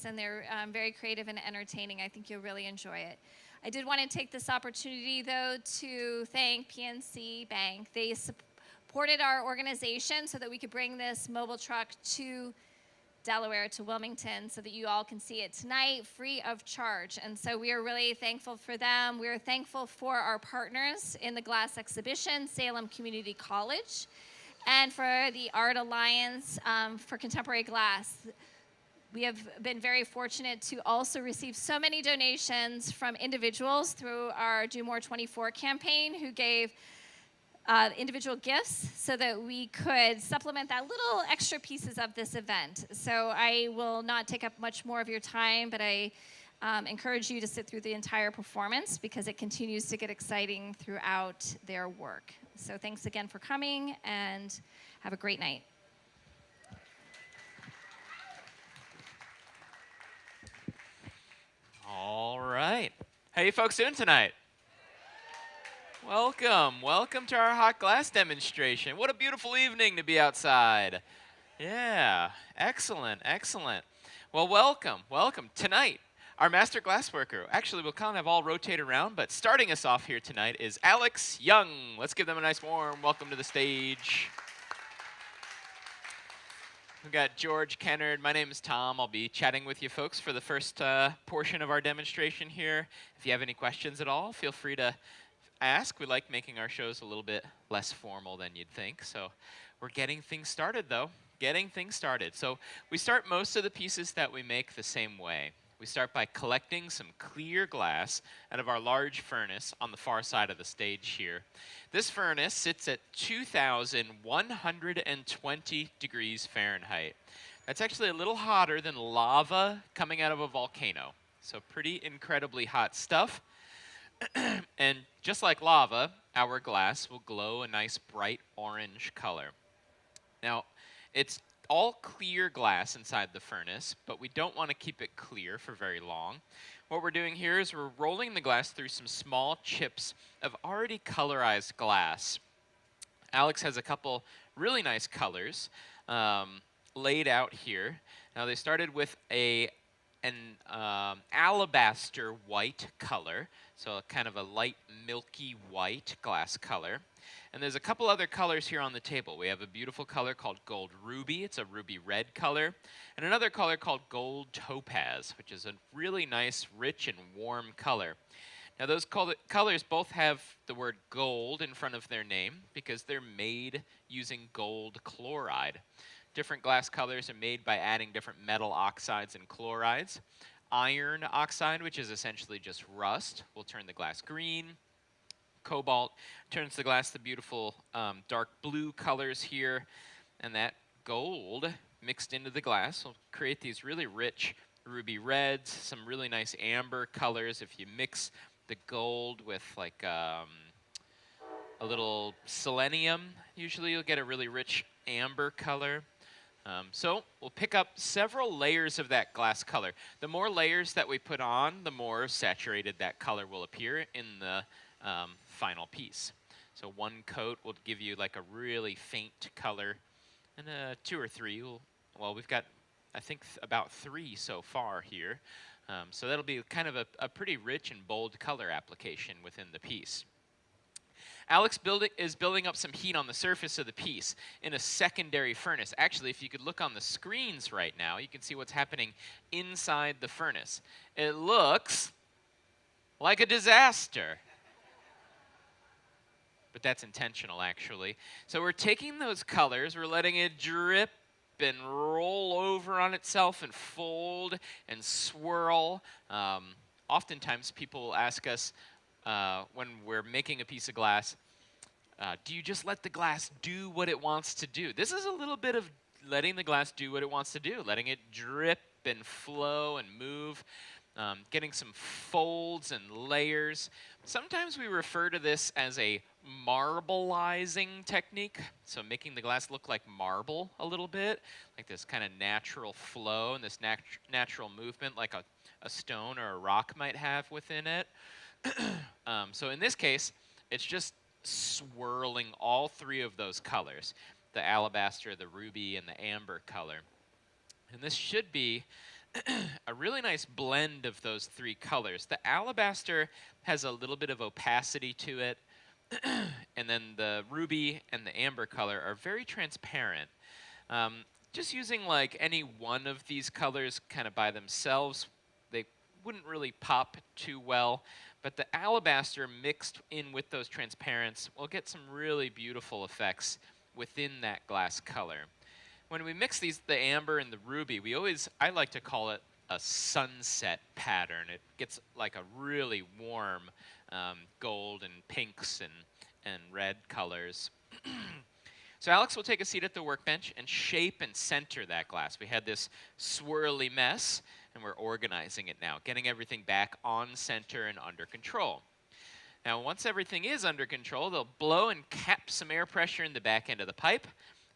and they're very creative and entertaining. I think you'll really enjoy it. I did want to take this opportunity, though, to thank PNC Bank. They supported our organization so that we could bring this mobile truck to Delaware, to Wilmington, so that you all can see it tonight free of charge. And so we are really thankful for them. We're thankful for our partners in the glass exhibition, Salem Community College, and for the Art Alliance for Contemporary Glass. We have been very fortunate to also receive so many donations from individuals through our Do More 24 campaign who gave individual gifts so that we could supplement that little extra pieces of this event. So I will not take up much more of your time, but I encourage you to sit through the entire performance because it continues to get exciting throughout their work. So thanks again for coming, and have a great night. All right. How you folks doing tonight? Welcome to our hot glass demonstration. What a beautiful evening to be outside. Yeah, excellent. Well, welcome. Tonight, our master glassworker, actually we'll kind of all rotate around, but starting us off here tonight is Alex Young. Let's give them a nice warm welcome to the stage. We've got George Kennard. My name is Tom. I'll be chatting with you folks for the first portion of our demonstration here. If you have any questions at all, feel free to ask. We like making our shows a little bit less formal than you'd think. So we're getting things started, though. So we start most of the pieces that we make the same way. We start by collecting some clear glass out of our large furnace on the far side of the stage here. This furnace sits at 2,120 degrees Fahrenheit. That's actually a little hotter than lava coming out of a volcano. So pretty incredibly hot stuff. And just like lava, our glass will glow a nice bright orange color. Now, it's all clear glass inside the furnace, but we don't want to keep it clear for very long. What we're doing here is we're rolling the glass through some small chips of already colorized glass. Alex has a couple really nice colors laid out here. Now, they started with an alabaster white color, so kind of a light milky white glass color. And there's a couple other colors here on the table. We have a beautiful color called gold ruby. It's a ruby red color. And another color called gold topaz, which is a really nice, rich, and warm color. Now, those colors both have the word gold in front of their name because they're made using gold chloride. Different glass colors are made by adding different metal oxides and chlorides. Iron oxide, which is essentially just rust, will turn the glass green. Cobalt turns the glass the beautiful dark blue colors here. And that gold mixed into the glass will create these really rich ruby reds, some really nice amber colors. If you mix the gold with like a little selenium, usually you'll get a really rich amber color. So we'll pick up several layers of that glass color. The more layers that we put on, the more saturated that color will appear in the final piece. So one coat will give you like a really faint color, and two or three well, we've got, I think, about 3 so far here. So that'll be kind of a pretty rich and bold color application within the piece. Alex is building up some heat on the surface of the piece in a secondary furnace. Actually, if you could look on the screens right now, you can see what's happening inside the furnace. It looks like a disaster. But that's intentional, actually. So we're taking those colors, we're letting it drip and roll over on itself and fold and swirl. Oftentimes, people will ask us, when we're making a piece of glass, do you just let the glass do what it wants to do? This is a little bit of letting the glass do what it wants to do, letting it drip and flow and move, getting some folds and layers. Sometimes we refer to this as a marbleizing technique, so making the glass look like marble a little bit, like this kind of natural flow and this natural movement like a stone or a rock might have within it. So in this case, it's just swirling all 3 of those colors, the alabaster, the ruby, and the amber color. And this should be a really nice blend of those three colors. The alabaster has a little bit of opacity to it, and then the ruby and the amber color are very transparent. Just using like any one of these colors kind of by themselves, they wouldn't really pop too well, but the alabaster mixed in with those transparents will get some really beautiful effects within that glass color. When we mix these, the amber and the ruby, I like to call it a sunset pattern. It gets like a really warm gold and pinks and red colors. So Alex will take a seat at the workbench and shape and center that glass. We had this swirly mess, and we're organizing it now, getting everything back on center and under control. Now, once everything is under control, they'll blow and cap some air pressure in the back end of the pipe,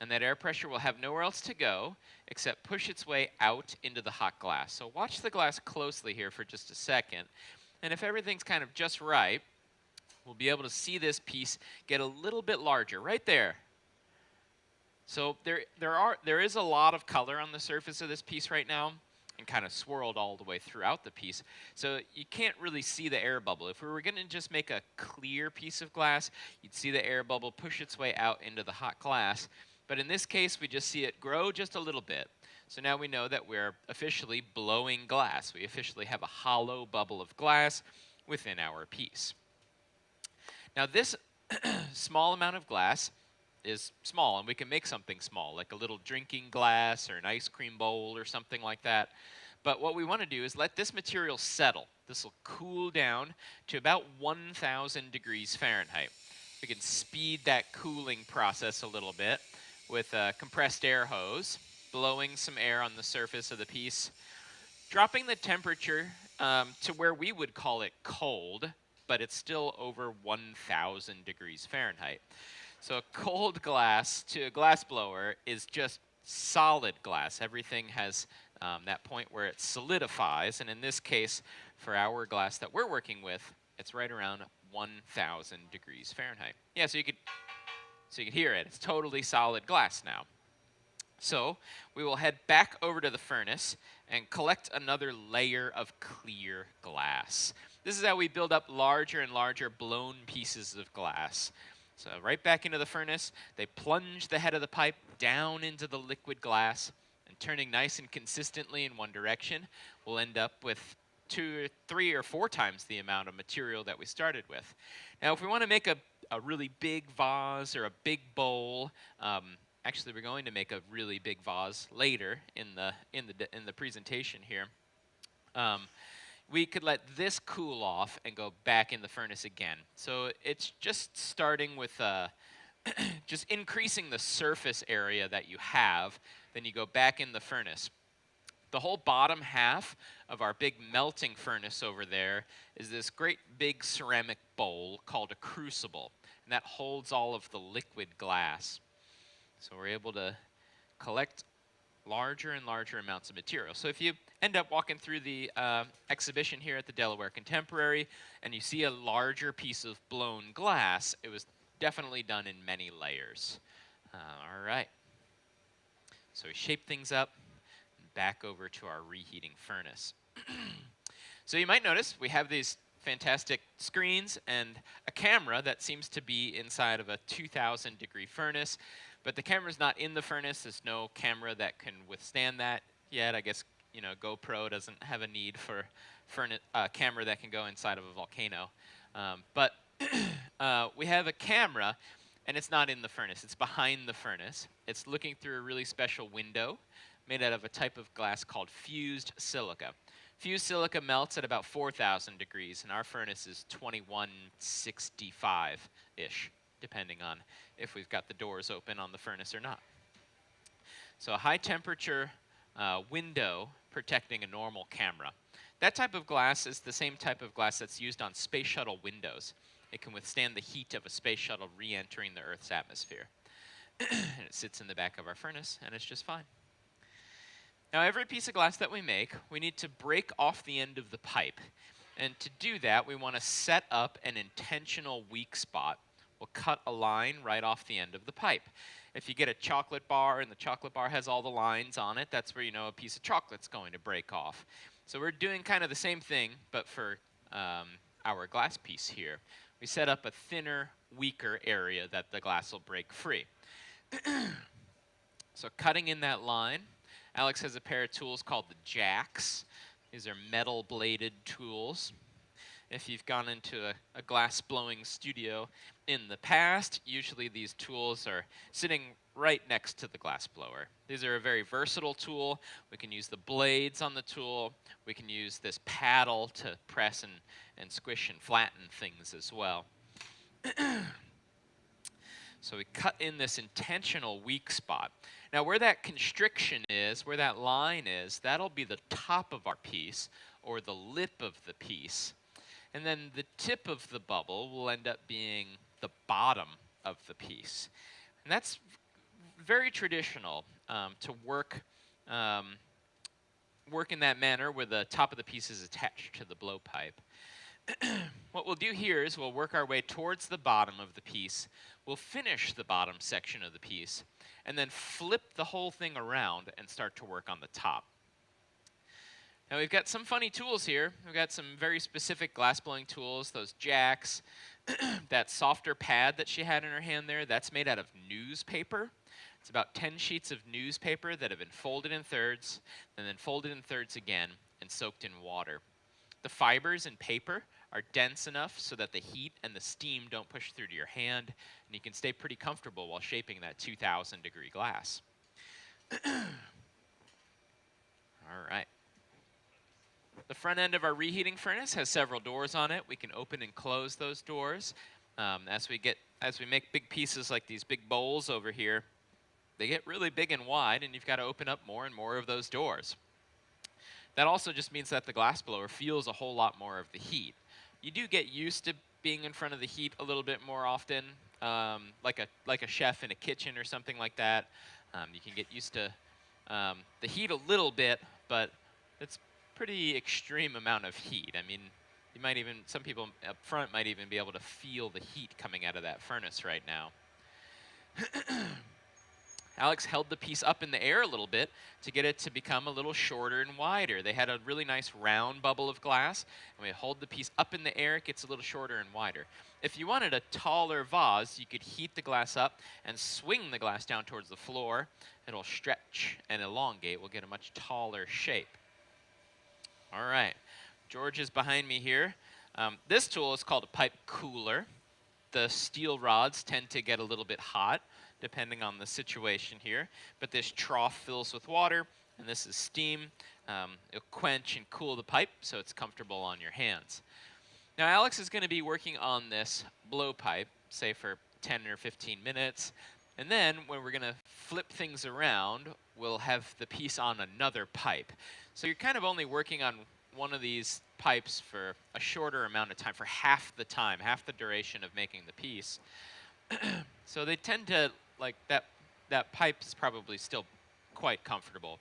and that air pressure will have nowhere else to go except push its way out into the hot glass. So watch the glass closely here for just a second, and if everything's kind of just right, we'll be able to see this piece get a little bit larger right there. So there is a lot of color on the surface of this piece right now and kind of swirled all the way throughout the piece. So you can't really see the air bubble. If we were going to just make a clear piece of glass, you'd see the air bubble push its way out into the hot glass. But in this case, we just see it grow just a little bit. So now we know that we're officially blowing glass. We officially have a hollow bubble of glass within our piece. Now this small amount of glass is small, and we can make something small, like a little drinking glass or an ice cream bowl or something like that. But what we want to do is let this material settle. This will cool down to about 1,000 degrees Fahrenheit. We can speed that cooling process a little bit with a compressed air hose, blowing some air on the surface of the piece, dropping the temperature to where we would call it cold, but it's still over 1,000 degrees Fahrenheit. So a cold glass to a glass blower is just solid glass. Everything has that point where it solidifies, and in this case, for our glass that we're working with, it's right around 1,000 degrees Fahrenheit. Yeah, so you could hear it. It's totally solid glass now. So we will head back over to the furnace and collect another layer of clear glass. This is how we build up larger and larger blown pieces of glass. So right back into the furnace, they plunge the head of the pipe down into the liquid glass, and turning nice and consistently in one direction, we'll end up with 2 or 3 or 4 times the amount of material that we started with. Now, if we want to make a really big vase or a big bowl, actually we're going to make a really big vase later in the presentation here. We could let this cool off and go back in the furnace again. So it's just starting with just increasing the surface area that you have, then you go back in the furnace. The whole bottom half of our big melting furnace over there is this great big ceramic bowl called a crucible, and that holds all of the liquid glass. So we're able to collect larger and larger amounts of material. So if you end up walking through the exhibition here at the Delaware Contemporary and you see a larger piece of blown glass, it was definitely done in many layers. All right. So we shape things up and back over to our reheating furnace. So you might notice we have these fantastic screens and a camera that seems to be inside of a 2,000 degree furnace. But the camera's not in the furnace. There's no camera that can withstand that yet. I guess, GoPro doesn't have a need for a camera that can go inside of a volcano. But we have a camera, and it's not in the furnace. It's behind the furnace. It's looking through a really special window made out of a type of glass called fused silica. Fused silica melts at about 4,000 degrees, and our furnace is 2165-ish. Depending on if we've got the doors open on the furnace or not. So a high temperature window protecting a normal camera. That type of glass is the same type of glass that's used on space shuttle windows. It can withstand the heat of a space shuttle re-entering the Earth's atmosphere. And it sits in the back of our furnace, and it's just fine. Now, every piece of glass that we make, we need to break off the end of the pipe. And to do that, we want to set up an intentional weak spot. we'll cut a line right off the end of the pipe. If you get a chocolate bar and the chocolate bar has all the lines on it, that's where you know a piece of chocolate's going to break off. So we're doing kind of the same thing, but for our glass piece here. We set up a thinner, weaker area that the glass will break free. So cutting in that line, Alex has a pair of tools called the jacks. These are metal-bladed tools. If you've gone into a glass-blowing studio in the past, usually these tools are sitting right next to the glass blower. These are a very versatile tool. We can use the blades on the tool. We can use this paddle to press and squish and flatten things as well. So we cut in this intentional weak spot. Now where that constriction is, where that line is, that'll be the top of our piece, or the lip of the piece. And then the tip of the bubble will end up being the bottom of the piece. And that's very traditional to work in that manner where the top of the piece is attached to the blowpipe. What we'll do here is we'll work our way towards the bottom of the piece. We'll finish the bottom section of the piece, and then flip the whole thing around and start to work on the top. Now we've got some funny tools here. We've got some very specific glass blowing tools, those jacks. That softer pad that she had in her hand there, that's made out of newspaper. It's about 10 sheets of newspaper that have been folded in thirds, and then folded in thirds again, and soaked in water. The fibers in paper are dense enough so that the heat and the steam don't push through to your hand, and you can stay pretty comfortable while shaping that 2,000 degree glass. All right. The front end of our reheating furnace has several doors on it. We can open and close those doors. As we make big pieces like these big bowls over here, they get really big and wide, and you've got to open up more and more of those doors. That also just means that the glass blower feels a whole lot more of the heat. You do get used to being in front of the heat a little bit more often, like a chef in a kitchen or something like that. You can get used to the heat a little bit, but it's pretty extreme amount of heat. I mean, some people up front might even be able to feel the heat coming out of that furnace right now. Alex held the piece up in the air a little bit to get it to become a little shorter and wider. They had a really nice round bubble of glass, and we hold the piece up in the air, it gets a little shorter and wider. If you wanted a taller vase, you could heat the glass up and swing the glass down towards the floor. It'll stretch and elongate. We'll get a much taller shape. All right, George is behind me here. This tool is called a pipe cooler. The steel rods tend to get a little bit hot, depending on the situation here. But this trough fills with water, and this is steam. It'll quench and cool the pipe so it's comfortable on your hands. Now Alex is going to be working on this blowpipe, say for 10 or 15 minutes. And then when we're going to flip things around, we'll have the piece on another pipe. So you're kind of only working on one of these pipes for a shorter amount of time, for half the time, half the duration of making the piece. So they tend to, like, that pipe is probably still quite comfortable.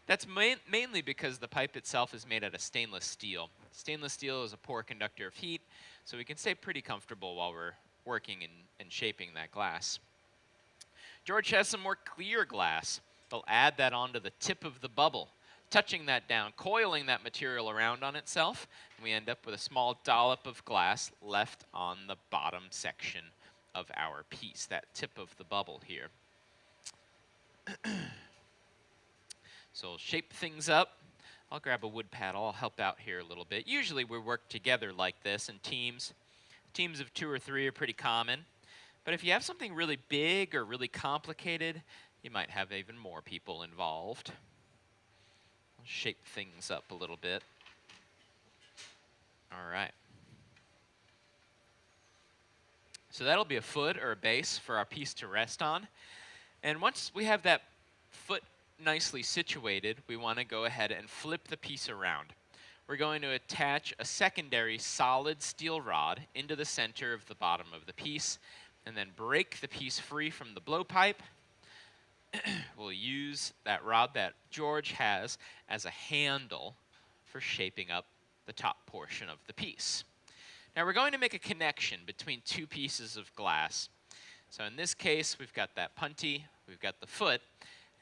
That's mainly because the pipe itself is made out of stainless steel. Stainless steel is a poor conductor of heat, so we can stay pretty comfortable while we're working and shaping that glass. George has some more clear glass. They'll add that onto the tip of the bubble, touching that down, coiling that material around on itself, and we end up with a small dollop of glass left on the bottom section of our piece, that tip of the bubble here. So we'll shape things up. I'll grab a wood paddle. I'll help out here a little bit. Usually we work together like this in teams. Teams of 2 or 3 are pretty common. But if you have something really big or really complicated, you might have even more people involved. I'll shape things up a little bit. All right. So that'll be a foot or a base for our piece to rest on. And once we have that foot nicely situated, we want to go ahead and flip the piece around. We're going to attach a secondary solid steel rod into the center of the bottom of the piece, and then break the piece free from the blowpipe. We'll use that rod that George has as a handle for shaping up the top portion of the piece. Now we're going to make a connection between two pieces of glass. So in this case, we've got that puntee, we've got the foot,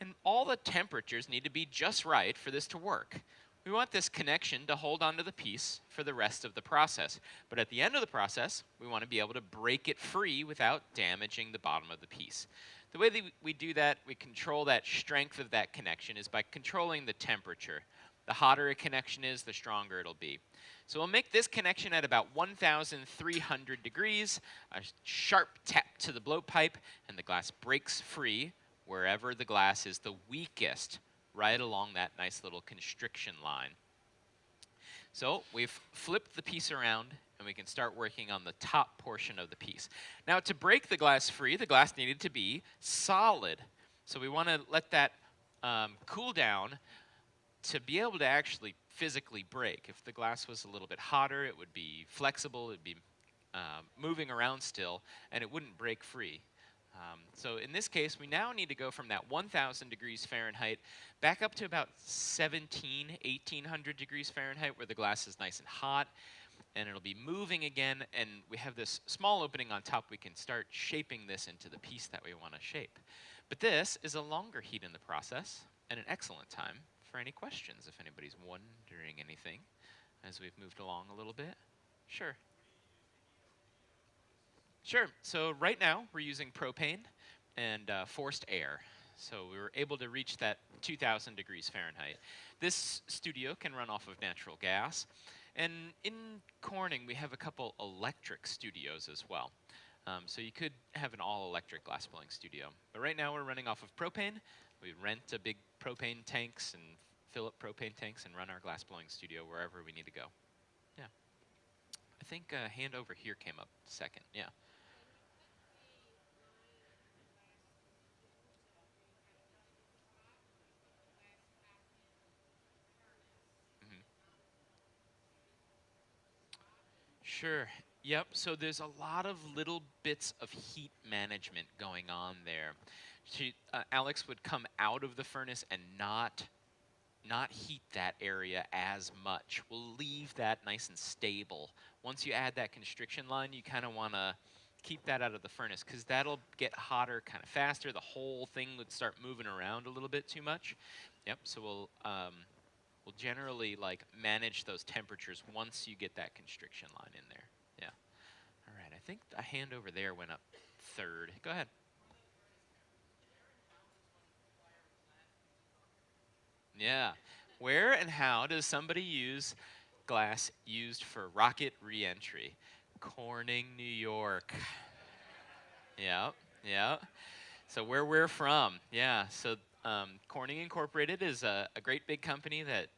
and all the temperatures need to be just right for this to work. We want this connection to hold onto the piece for the rest of the process. But at the end of the process, we want to be able to break it free without damaging the bottom of the piece. The way that we do that, we control that strength of that connection is by controlling the temperature. The hotter a connection is, the stronger it'll be. So we'll make this connection at about 1,300 degrees, a sharp tap to the blowpipe, and the glass breaks free wherever the glass is the weakest, right along that nice little constriction line. So we've flipped the piece around, and we can start working on the top portion of the piece. Now to break the glass free, the glass needed to be solid. So we want to let that cool down to be able to actually physically break. If the glass was a little bit hotter, it would be flexible, it would be moving around still, and it wouldn't break free. So in this case, we now need to go from that 1,000 degrees Fahrenheit back up to about 1,800 degrees Fahrenheit, where the glass is nice and hot, and it'll be moving again, and we have this small opening on top. We can start shaping this into the piece that we want to shape. But this is a longer heat in the process, and an excellent time for any questions, if anybody's wondering anything as we've moved along a little bit. Sure. Sure. So right now we're using propane and forced air. So we were able to reach that 2,000 degrees Fahrenheit. This studio can run off of natural gas. And in Corning, we have a couple electric studios as well. So you could have an all-electric glassblowing studio. But right now we're running off of propane. We rent a big propane tanks and fill up propane tanks and run our glassblowing studio wherever we need to go. Yeah. I think a hand over here came up second. Yeah. Mhm. Sure. Yep. So there's a lot of little bits of heat management going on there. Alex would come out of the furnace and not heat that area as much. We'll leave that nice and stable. Once you add that constriction line, you kind of want to keep that out of the furnace because that'll get hotter kind of faster. The whole thing would start moving around a little bit too much. Yep. So we'll generally like manage those temperatures once you get that constriction line in there. Yeah. All right. I think a hand over there went up third. Go ahead. Yeah. Where and how does somebody use glass used for rocket reentry? Corning, New York. Yeah. Yeah. So where we're from, yeah. So Corning Incorporated is a great big company that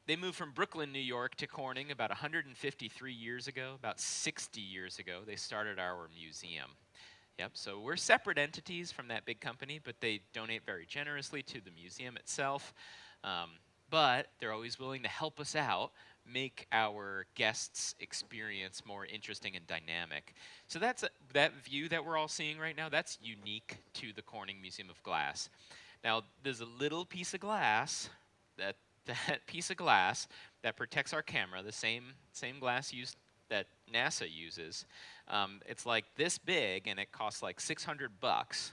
they moved from Brooklyn, New York to Corning about 153 years ago. About 60 years ago, they started our museum. Yep, so we're separate entities from that big company, but they donate very generously to the museum itself. But they're always willing to help us out, make our guests' experience more interesting and dynamic. So that view that we're all seeing right now, that's unique to the Corning Museum of Glass. Now, there's a little piece of glass, that piece of glass that protects our camera, the same glass used that NASA uses. It's like this big, and it costs like $600.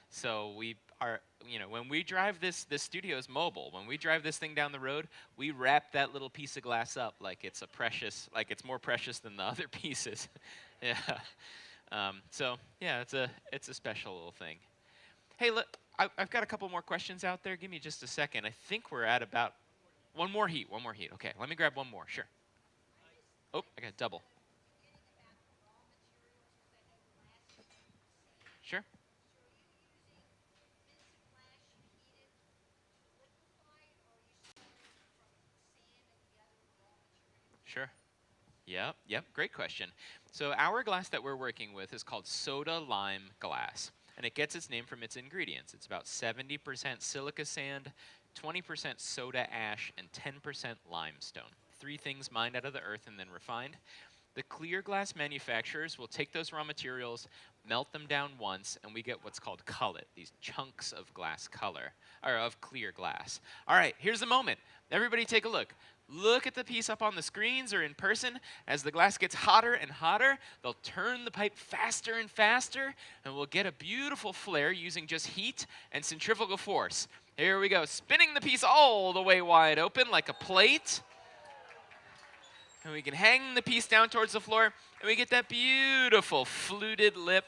So we are, when we drive this studio is mobile. When we drive this thing down the road, we wrap that little piece of glass up like it's it's more precious than the other pieces. Yeah. So yeah, it's a special little thing. Hey, look, I've got a couple more questions out there. Give me just a second. I think we're at about one more heat. Okay, let me grab one more. Sure. Oh, I got double. Sure. Sure. Yep, great question. So our glass that we're working with is called soda lime glass, and it gets its name from its ingredients. It's about 70% silica sand, 20% soda ash, and 10% limestone. Three things mined out of the earth and then refined. The clear glass manufacturers will take those raw materials, melt them down once, and we get what's called cullet, these chunks of glass color, or of clear glass. All right, here's the moment. Everybody take a look. look at the piece up on the screens or in person. As the glass gets hotter and hotter, they'll turn the pipe faster and faster, and we'll get a beautiful flare using just heat and centrifugal force. Here we go, spinning the piece all the way wide open like a plate. And we can hang the piece down towards the floor, and we get that beautiful fluted lip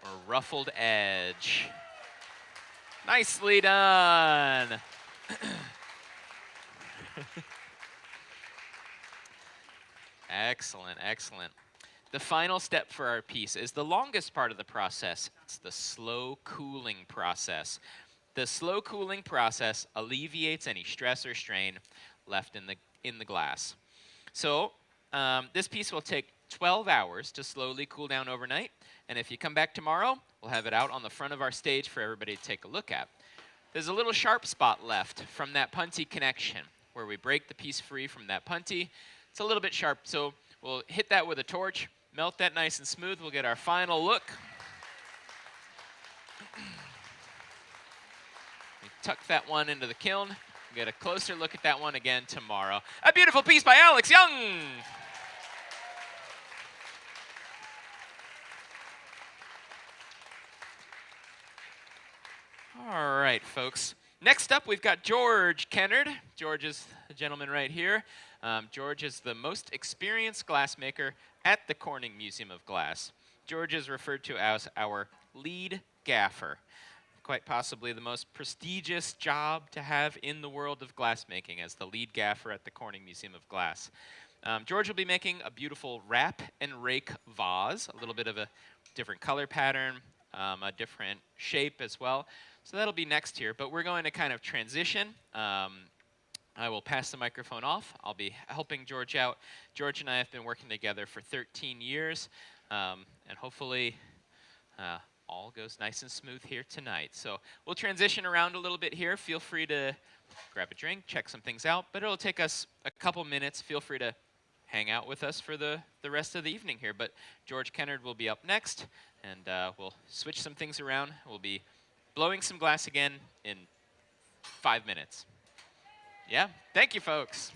or ruffled edge. Nicely done. Excellent, excellent. The final step for our piece is the longest part of the process. It's the slow cooling process. The slow cooling process alleviates any stress or strain left in the glass. So this piece will take 12 hours to slowly cool down overnight. And if you come back tomorrow, we'll have it out on the front of our stage for everybody to take a look at. There's a little sharp spot left from that punty connection where we break the piece free from that punty. It's a little bit sharp, so we'll hit that with a torch, melt that nice and smooth. We'll get our final look. We tuck that one into the kiln. We'll get a closer look at that one again tomorrow. A beautiful piece by Alex Young. All right, folks. Next up, we've got George Kennard. George is the gentleman right here. George is the most experienced glassmaker at the Corning Museum of Glass. George is referred to as our lead gaffer, quite possibly the most prestigious job to have in the world of glassmaking as the lead gaffer at the Corning Museum of Glass. George will be making a beautiful wrap and rake vase, a little bit of a different color pattern, a different shape as well. So that'll be next here, but we're going to kind of transition. I will pass the microphone off. I'll be helping George out. George and I have been working together for 13 years, and hopefully all goes nice and smooth here tonight. So we'll transition around a little bit here. Feel free to grab a drink, check some things out, but it'll take us a couple minutes. Feel free to hang out with us for the rest of the evening here. But George Kennard will be up next, and we'll switch some things around. We'll be blowing some glass again in 5 minutes. Yeah, thank you, folks.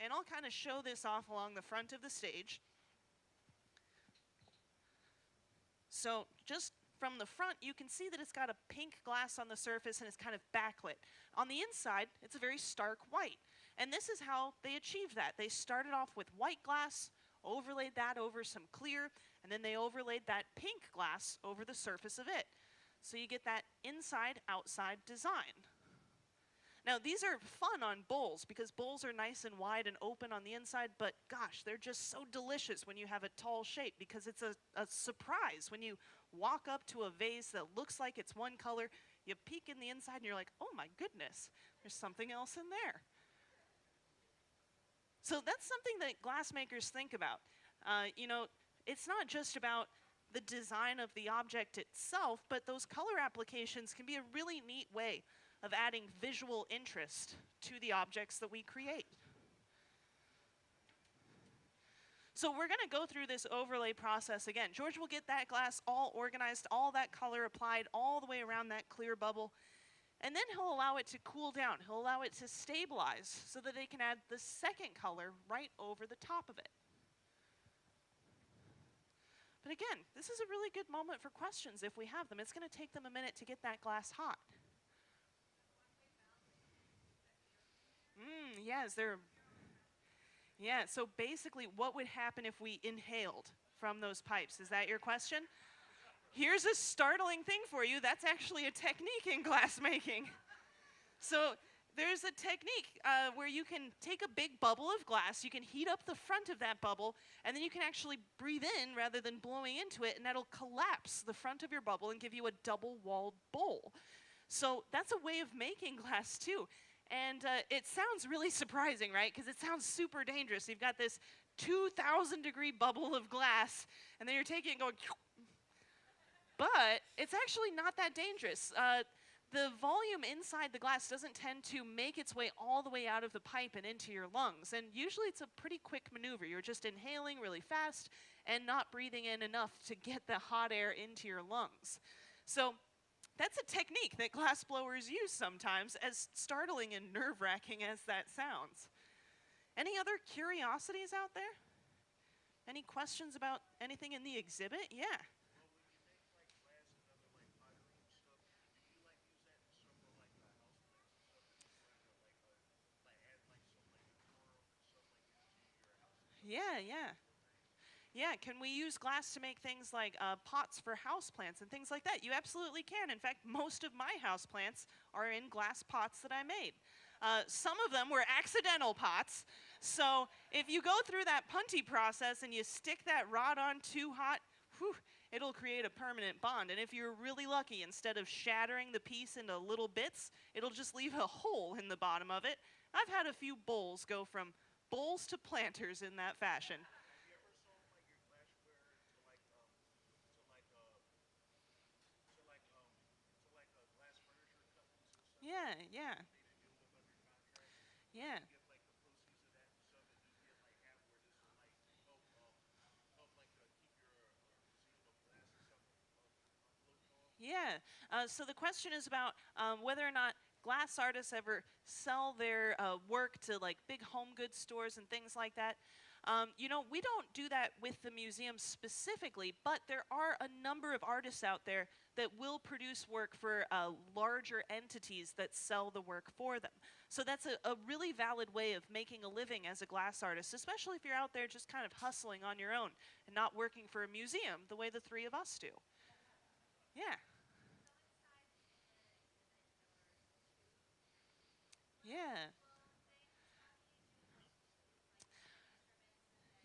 And I'll kind of show this off along the front of the stage. So just from the front, you can see that it's got a pink glass on the surface and it's kind of backlit. On the inside, it's a very stark white. And this is how they achieved that. They started off with white glass, overlaid that over some clear, and then they overlaid that pink glass over the surface of it. So you get that inside-outside design. Now, these are fun on bowls because bowls are nice and wide and open on the inside, but gosh, they're just so delicious when you have a tall shape because it's a surprise. When you walk up to a vase that looks like it's one color, you peek in the inside and you're like, oh my goodness, there's something else in there. So that's something that glassmakers think about. You know, it's not just about the design of the object itself, but those color applications can be a really neat way of adding visual interest to the objects that we create. So we're going to go through this overlay process again. George will get that glass all organized, all that color applied all the way around that clear bubble, and then he'll allow it to cool down. He'll allow it to stabilize so that they can add the second color right over the top of it. But again, this is a really good moment for questions if we have them. It's going to take them a minute to get that glass hot. Yes, yeah, so basically what would happen if we inhaled from those pipes? Is that your question? Here's a startling thing for you. That's actually a technique in glassmaking. So there's a technique where you can take a big bubble of glass, you can heat up the front of that bubble, and then you can actually breathe in rather than blowing into it, and that'll collapse the front of your bubble and give you a double-walled bowl. So that's a way of making glass too. And it sounds really surprising, right? Because it sounds super dangerous. You've got this 2,000-degree bubble of glass, and then you're taking it and going, but it's actually not that dangerous. The volume inside the glass doesn't tend to make its way all the way out of the pipe and into your lungs. And usually it's a pretty quick maneuver. You're just inhaling really fast and not breathing in enough to get the hot air into your lungs. So that's a technique that glass blowers use sometimes, as startling and nerve-wracking as that sounds. Any other curiosities out there? Any questions about anything in the exhibit? Yeah. Yeah. Yeah, can we use glass to make things like pots for houseplants and things like that? You absolutely can. In fact, most of my houseplants are in glass pots that I made. Some of them were accidental pots. So if you go through that punty process and you stick that rod on too hot, whew, it'll create a permanent bond. And if you're really lucky, instead of shattering the piece into little bits, it'll just leave a hole in the bottom of it. I've had a few bowls go from bowls to planters in that fashion. Yeah. Yeah. Yeah. So the question is about whether or not glass artists ever sell their work to like big home goods stores and things like that. You know, we don't do that with the museum specifically, but there are a number of artists out there that will produce work for larger entities that sell the work for them. So that's a really valid way of making a living as a glass artist, especially if you're out there just kind of hustling on your own and not working for a museum the way the three of us do. Yeah. Yeah.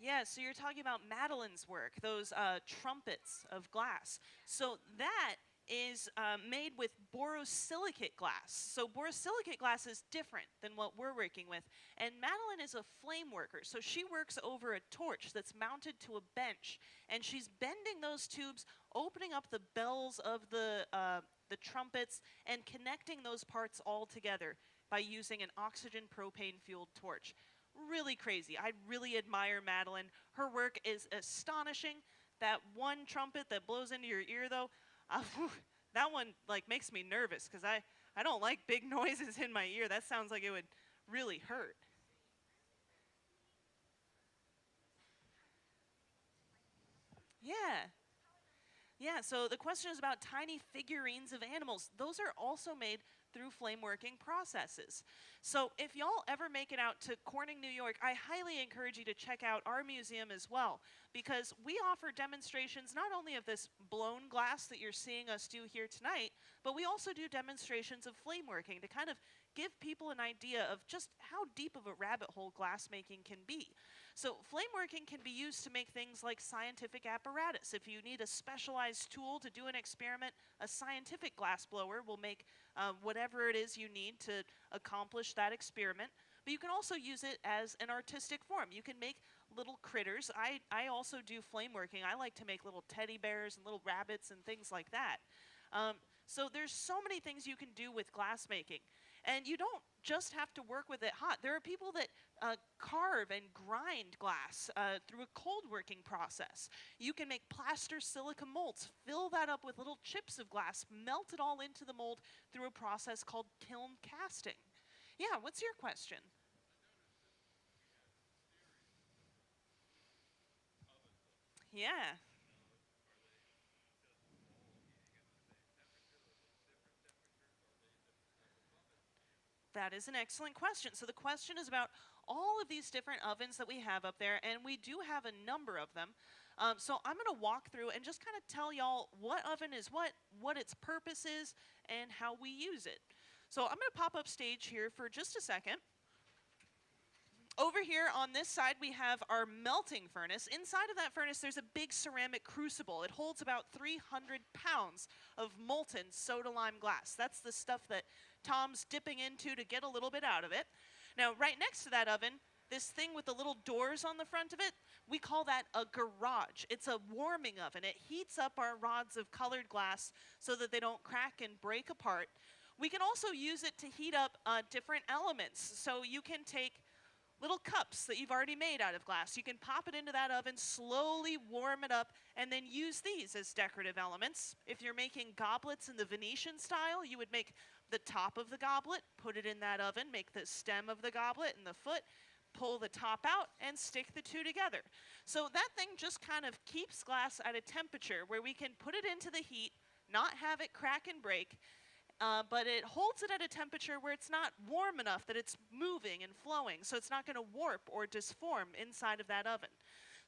Yeah, so you're talking about Madeline's work, those trumpets of glass. So that is made with borosilicate glass. So borosilicate glass is different than what we're working with. And Madeline is a flame worker. So she works over a torch that's mounted to a bench. And she's bending those tubes, opening up the bells of the trumpets, and connecting those parts all together by using an oxygen propane fueled torch. Really crazy. I really admire Madeline. Her work is astonishing. That one trumpet that blows into your ear, though, that one like makes me nervous because I don't like big noises in my ear. That sounds like it would really hurt. Yeah. Yeah, so the question is about tiny figurines of animals. Those are also made through flame working processes. So if y'all ever make it out to Corning, New York, I highly encourage you to check out our museum as well, because we offer demonstrations not only of this blown glass that you're seeing us do here tonight, but we also do demonstrations of flame working to kind of give people an idea of just how deep of a rabbit hole glassmaking can be. So flame working can be used to make things like scientific apparatus. If you need a specialized tool to do an experiment, a scientific glass blower will make whatever it is you need to accomplish that experiment. But you can also use it as an artistic form. You can make little critters. I also do flame working. I like to make little teddy bears and little rabbits and things like that. So there's so many things you can do with glass making. And you don't just have to work with it hot. There are people that carve and grind glass through a cold working process. You can make plaster silica molds, fill that up with little chips of glass, melt it all into the mold through a process called kiln casting. Yeah, what's your question? Yeah. That is an excellent question. So the question is about all of these different ovens that we have up there, and we do have a number of them. So I'm going to walk through and just kind of tell y'all what oven is what its purpose is, and how we use it. So I'm going to pop up stage here for just a second. Over here on this side, we have our melting furnace. Inside of that furnace, there's a big ceramic crucible. It holds about 300 pounds of molten soda lime glass. That's the stuff that Tom's dipping into to get a little bit out of it. Now, right next to that oven, this thing with the little doors on the front of it, we call that a garage. It's a warming oven. It heats up our rods of colored glass so that they don't crack and break apart. We can also use it to heat up different elements. So you can take little cups that you've already made out of glass. You can pop it into that oven, slowly warm it up, and then use these as decorative elements. If you're making goblets in the Venetian style, you would make the top of the goblet, put it in that oven, make the stem of the goblet and the foot, pull the top out, and stick the two together. So that thing just kind of keeps glass at a temperature where we can put it into the heat, not have it crack and break, but it holds it at a temperature where it's not warm enough that it's moving and flowing, so it's not going to warp or disform inside of that oven.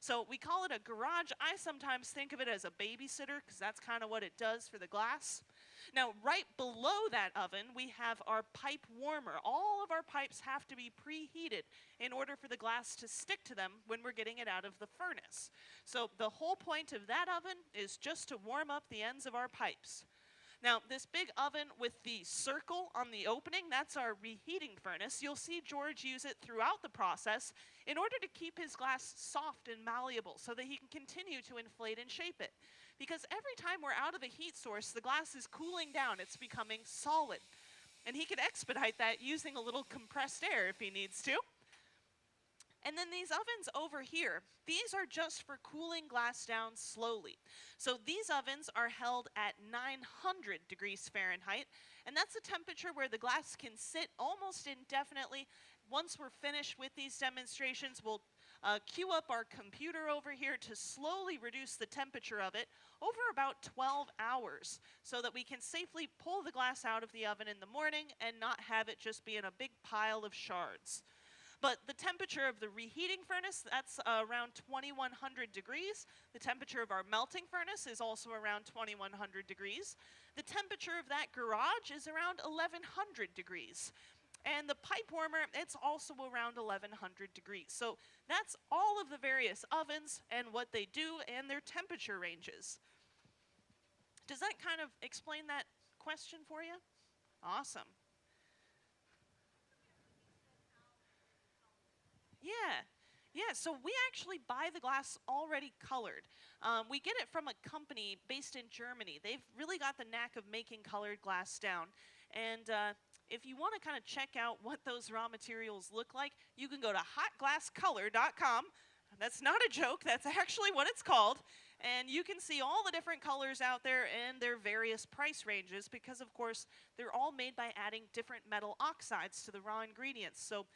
So we call it a garage. I sometimes think of it as a babysitter because that's kind of what it does for the glass. Now, right below that oven, we have our pipe warmer. All of our pipes have to be preheated in order for the glass to stick to them when we're getting it out of the furnace. So the whole point of that oven is just to warm up the ends of our pipes. Now, this big oven with the circle on the opening, that's our reheating furnace. You'll see George use it throughout the process in order to keep his glass soft and malleable so that he can continue to inflate and shape it. Because every time we're out of a heat source, the glass is cooling down, it's becoming solid. And he can expedite that using a little compressed air if he needs to. And then these ovens over here, these are just for cooling glass down slowly. So these ovens are held at 900 degrees Fahrenheit, and that's a temperature where the glass can sit almost indefinitely. Once we're finished with these demonstrations, we'll queue up our computer over here to slowly reduce the temperature of it over about 12 hours so that we can safely pull the glass out of the oven in the morning and not have it just be in a big pile of shards. But the temperature of the reheating furnace, that's around 2100 degrees. The temperature of our melting furnace is also around 2100 degrees. The temperature of that garage is around 1100 degrees. And the pipe warmer, it's also around 1100 degrees. So that's all of the various ovens and what they do and their temperature ranges. Does that kind of explain that question for you? Awesome. Yeah. Yeah, so we actually buy the glass already colored. We get it from a company based in Germany. They've really got the knack of making colored glass down. And if you want to kind of check out what those raw materials look like, you can go to hotglasscolor.com. That's not a joke, that's actually what it's called. And you can see all the different colors out there and their various price ranges because, of course, they're all made by adding different metal oxides to the raw ingredients. So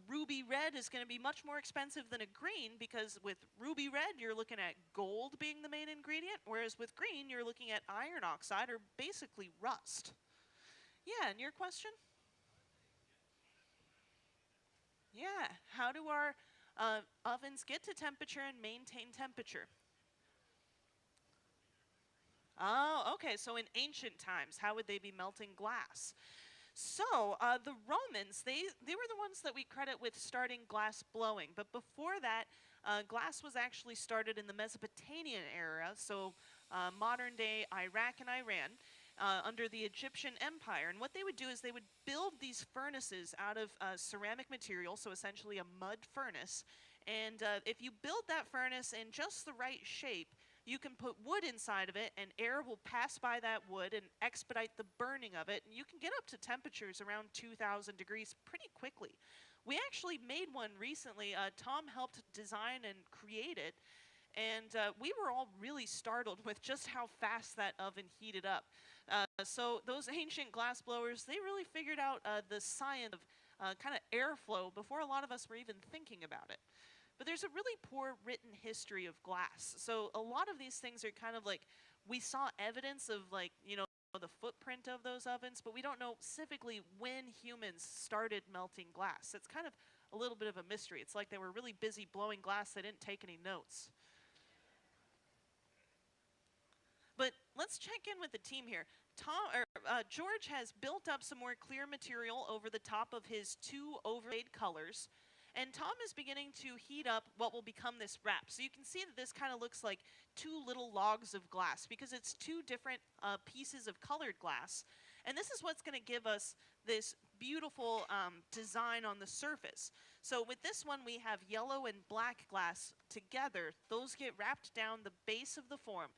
Ruby red is going to be much more expensive than a green, because with ruby red, you're looking at gold being the main ingredient, whereas with green, you're looking at iron oxide, or basically rust. Yeah, and your question? Yeah, how do our ovens get to temperature and maintain temperature? Oh, okay, so in ancient times, how would they be melting glass? So the Romans, they were the ones that we credit with starting glass blowing. But before that, glass was actually started in the Mesopotamian era, so modern day Iraq and Iran, under the Egyptian Empire. And what they would do is they would build these furnaces out of ceramic material, so essentially a mud furnace. And if you build that furnace in just the right shape, you can put wood inside of it, and air will pass by that wood and expedite the burning of it. And you can get up to temperatures around 2,000 degrees pretty quickly. We actually made one recently. Tom helped design and create it. And we were all really startled with just how fast that oven heated up. So those ancient glass blowers, they really figured out the science of kind of airflow before a lot of us were even thinking about it. But there's a really poor written history of glass. So a lot of these things are kind of like, we saw evidence of, like, you know, the footprint of those ovens, but we don't know specifically when humans started melting glass. It's kind of a little bit of a mystery. It's like they were really busy blowing glass, they didn't take any notes. But let's check in with the team here. George has built up some more clear material over the top of his two overlaid colors. And Tom is beginning to heat up what will become this wrap. So you can see that this kind of looks like two little logs of glass, because it's two different pieces of colored glass. And this is what's going to give us this beautiful design on the surface. So with this one, we have yellow and black glass together. Those get wrapped down the base of the form.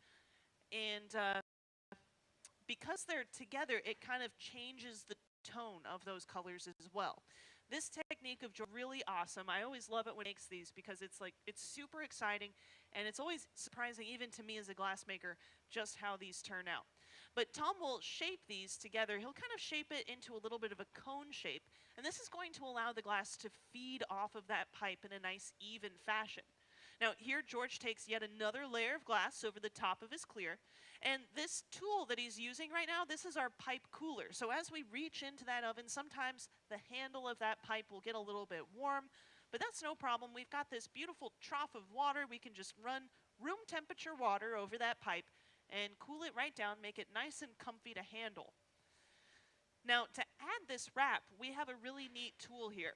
And because they're together, it kind of changes the tone of those colors as well. This technique of George is really awesome. I always love it when he makes these, because it's super exciting, and it's always surprising even to me as a glassmaker just how these turn out. But Tom will shape these together. He'll kind of shape it into a little bit of a cone shape, and this is going to allow the glass to feed off of that pipe in a nice even fashion. Now here George takes yet another layer of glass over the top of his clear, and this tool that he's using right now, this is our pipe cooler. So as we reach into that oven, sometimes the handle of that pipe will get a little bit warm, but that's no problem. We've got this beautiful trough of water. We can just run room temperature water over that pipe and cool it right down, make it nice and comfy to handle. Now to add this wrap, we have a really neat tool here.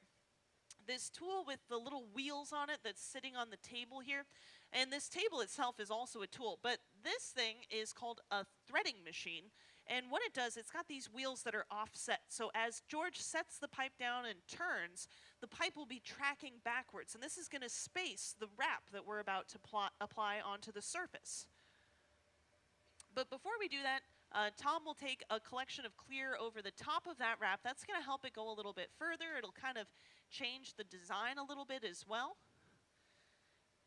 This tool with the little wheels on it that's sitting on the table here. And this table itself is also a tool, but this thing is called a threading machine. And what it does, it's got these wheels that are offset. So as George sets the pipe down and turns, the pipe will be tracking backwards. And this is going to space the wrap that we're about to apply onto the surface. But before we do that, Tom will take a collection of clear over the top of that wrap. That's going to help it go a little bit further. It'll kind of change the design a little bit as well.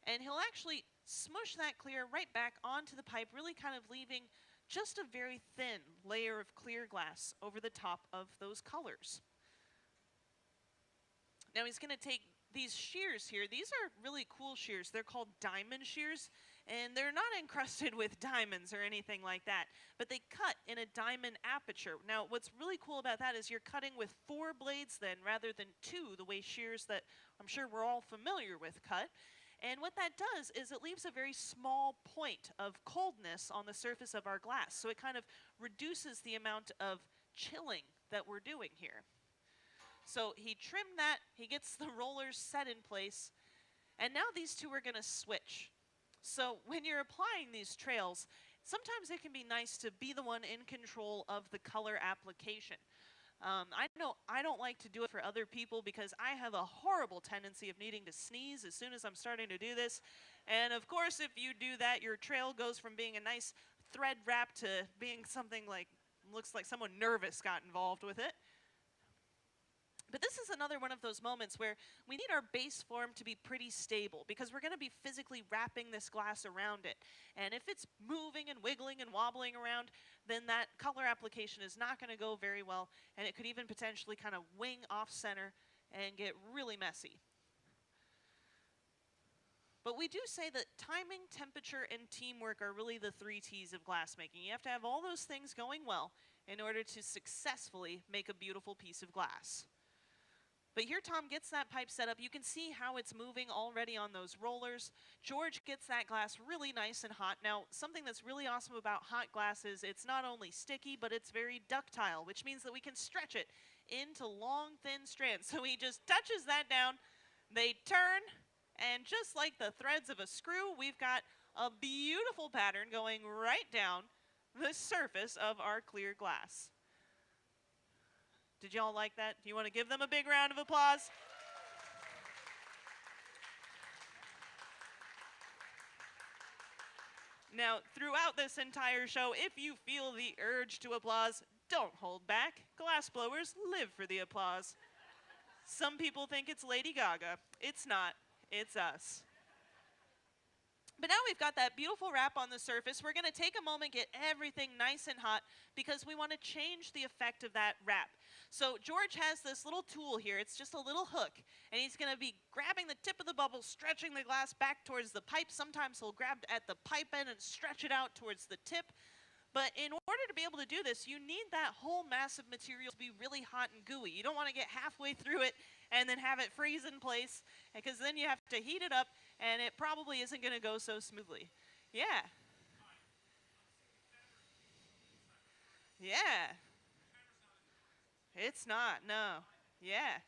And he'll actually smush that clear right back onto the pipe, really kind of leaving just a very thin layer of clear glass over the top of those colors. Now he's going to take these shears here. These are really cool shears. They're called diamond shears, and they're not encrusted with diamonds or anything like that, but they cut in a diamond aperture. Now what's really cool about that is you're cutting with 4 blades then, rather than 2, the way shears that I'm sure we're all familiar with cut. And what that does is it leaves a very small point of coldness on the surface of our glass, so it kind of reduces the amount of chilling that we're doing here. So he trimmed that, he gets the rollers set in place, and now these two are going to switch. So when you're applying these trails, sometimes it can be nice to be the one in control of the color application. I know I don't like to do it for other people, because I have a horrible tendency of needing to sneeze as soon as I'm starting to do this. And of course, if you do that, your trail goes from being a nice thread wrap to being something like, looks like someone nervous got involved with it. But this is another one of those moments where we need our base form to be pretty stable, because we're going to be physically wrapping this glass around it. And if it's moving and wiggling and wobbling around, then that color application is not going to go very well, and it could even potentially kind of wing off center and get really messy. But we do say that timing, temperature, and teamwork are really the 3 T's of glassmaking. You have to have all those things going well in order to successfully make a beautiful piece of glass. But here Tom gets that pipe set up. You can see how it's moving already on those rollers. George gets that glass really nice and hot. Now, something that's really awesome about hot glass is it's not only sticky, but it's very ductile, which means that we can stretch it into long, thin strands. So he just touches that down, they turn, and just like the threads of a screw, we've got a beautiful pattern going right down the surface of our clear glass. Did y'all like that? Do you want to give them a big round of applause? Now, throughout this entire show, if you feel the urge to applause, don't hold back. Glass blowers live for the applause. Some people think it's Lady Gaga. It's not. It's us. But now we've got that beautiful wrap on the surface. We're going to take a moment, get everything nice and hot, because we want to change the effect of that wrap. So George has this little tool here. It's just a little hook, and he's going to be grabbing the tip of the bubble, stretching the glass back towards the pipe. Sometimes he'll grab at the pipe end and stretch it out towards the tip. But in order to be able to do this, you need that whole mass of material to be really hot and gooey. You don't want to get halfway through it and then have it freeze in place, because then you have to heat it up, and it probably isn't going to go so smoothly. Yeah. Yeah. It's not, no. Yeah.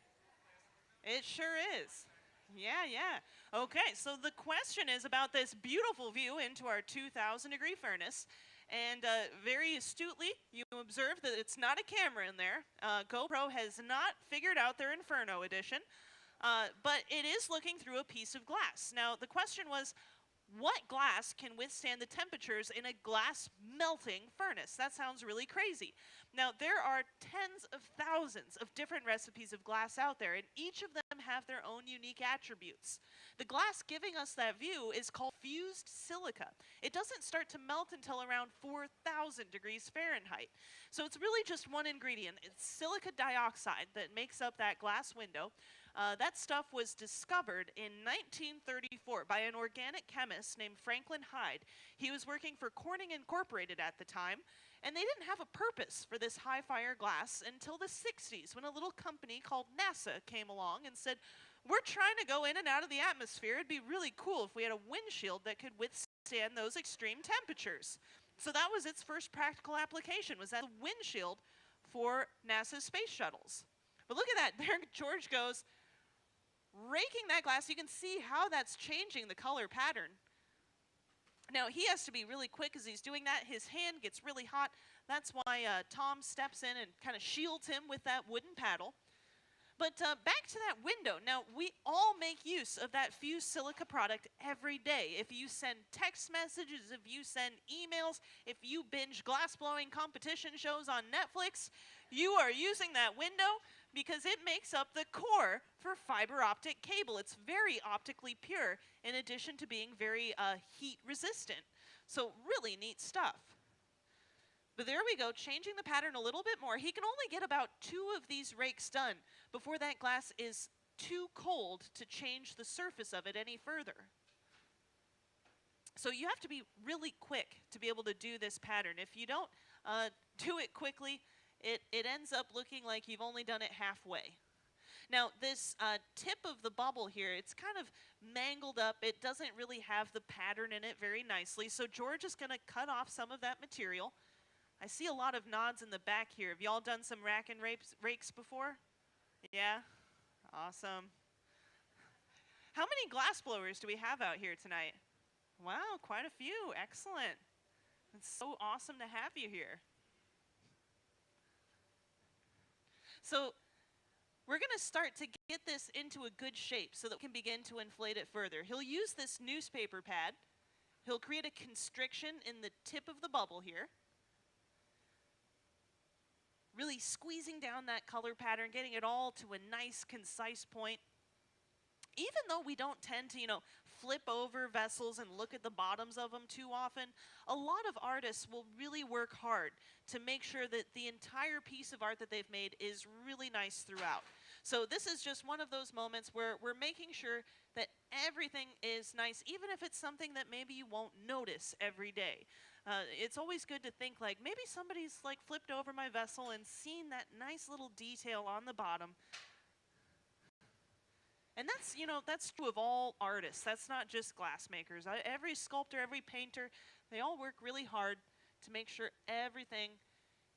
It sure is. Yeah, yeah. Okay, so the question is about this beautiful view into our 2,000-degree furnace. And very astutely, you observe that it's not a camera in there. GoPro has not figured out their Inferno edition, but it is looking through a piece of glass. Now, the question was, what glass can withstand the temperatures in a glass melting furnace? That sounds really crazy. Now, there are tens of thousands of different recipes of glass out there, and each of them have their own unique attributes. The glass giving us that view is called fused silica. It doesn't start to melt until around 4,000 degrees Fahrenheit. So it's really just one ingredient. It's silica dioxide that makes up that glass window. That stuff was discovered in 1934 by an organic chemist named Franklin Hyde. He was working for Corning Incorporated at the time, and they didn't have a purpose for this high-fire glass until the 60s, when a little company called NASA came along and said, we're trying to go in and out of the atmosphere. It'd be really cool if we had a windshield that could withstand those extreme temperatures. So that was its first practical application, was that windshield for NASA's space shuttles. But look at that. There George goes, raking that glass. You can see how that's changing the color pattern. Now, he has to be really quick as he's doing that. His hand gets really hot. That's why Tom steps in and kind of shields him with that wooden paddle. But back to that window. Now, we all make use of that fused silica product every day. If you send text messages, if you send emails, if you binge glass-blowing competition shows on Netflix, you are using that window because it makes up the core for fiber optic cable. It's very optically pure, in addition to being very heat resistant. So really neat stuff. But there we go, changing the pattern a little bit more. He can only get about 2 of these rakes done before that glass is too cold to change the surface of it any further. So you have to be really quick to be able to do this pattern. If you don't do it quickly, it ends up looking like you've only done it halfway. Now, this tip of the bubble here, it's kind of mangled up. It doesn't really have the pattern in it very nicely. So George is going to cut off some of that material. I see a lot of nods in the back here. Have y'all done some rack and rakes before? Yeah? Awesome. How many glass blowers do we have out here tonight? Wow, quite a few. Excellent. It's so awesome to have you here. So we're going to start to get this into a good shape so that we can begin to inflate it further. He'll use this newspaper pad. He'll create a constriction in the tip of the bubble here, really squeezing down that color pattern, getting it all to a nice, concise point. even though we don't tend to, flip over vessels and look at the bottoms of them too often, a lot of artists will really work hard to make sure that the entire piece of art that they've made is really nice throughout. So this is just one of those moments where we're making sure that everything is nice, even if it's something that maybe you won't notice every day. It's always good to think like maybe somebody's like flipped over my vessel and seen that nice little detail on the bottom. And that's true of all artists. That's not just glass makers. Every sculptor, every painter, they all work really hard to make sure everything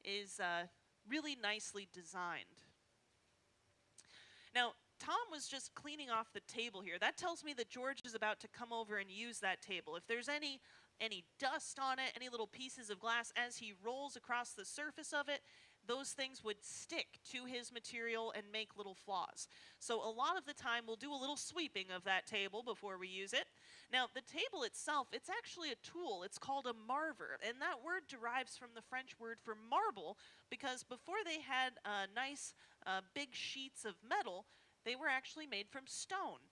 is really nicely designed. Now, Tom was just cleaning off the table here. That tells me that George is about to come over and use that table. If there's any dust on it, any little pieces of glass, as he rolls across the surface of it, those things would stick to his material and make little flaws. So a lot of the time we'll do a little sweeping of that table before we use it. Now the table itself, it's actually a tool. It's called a marver, and that word derives from the French word for marble, because before they had nice big sheets of metal, they were actually made from stone.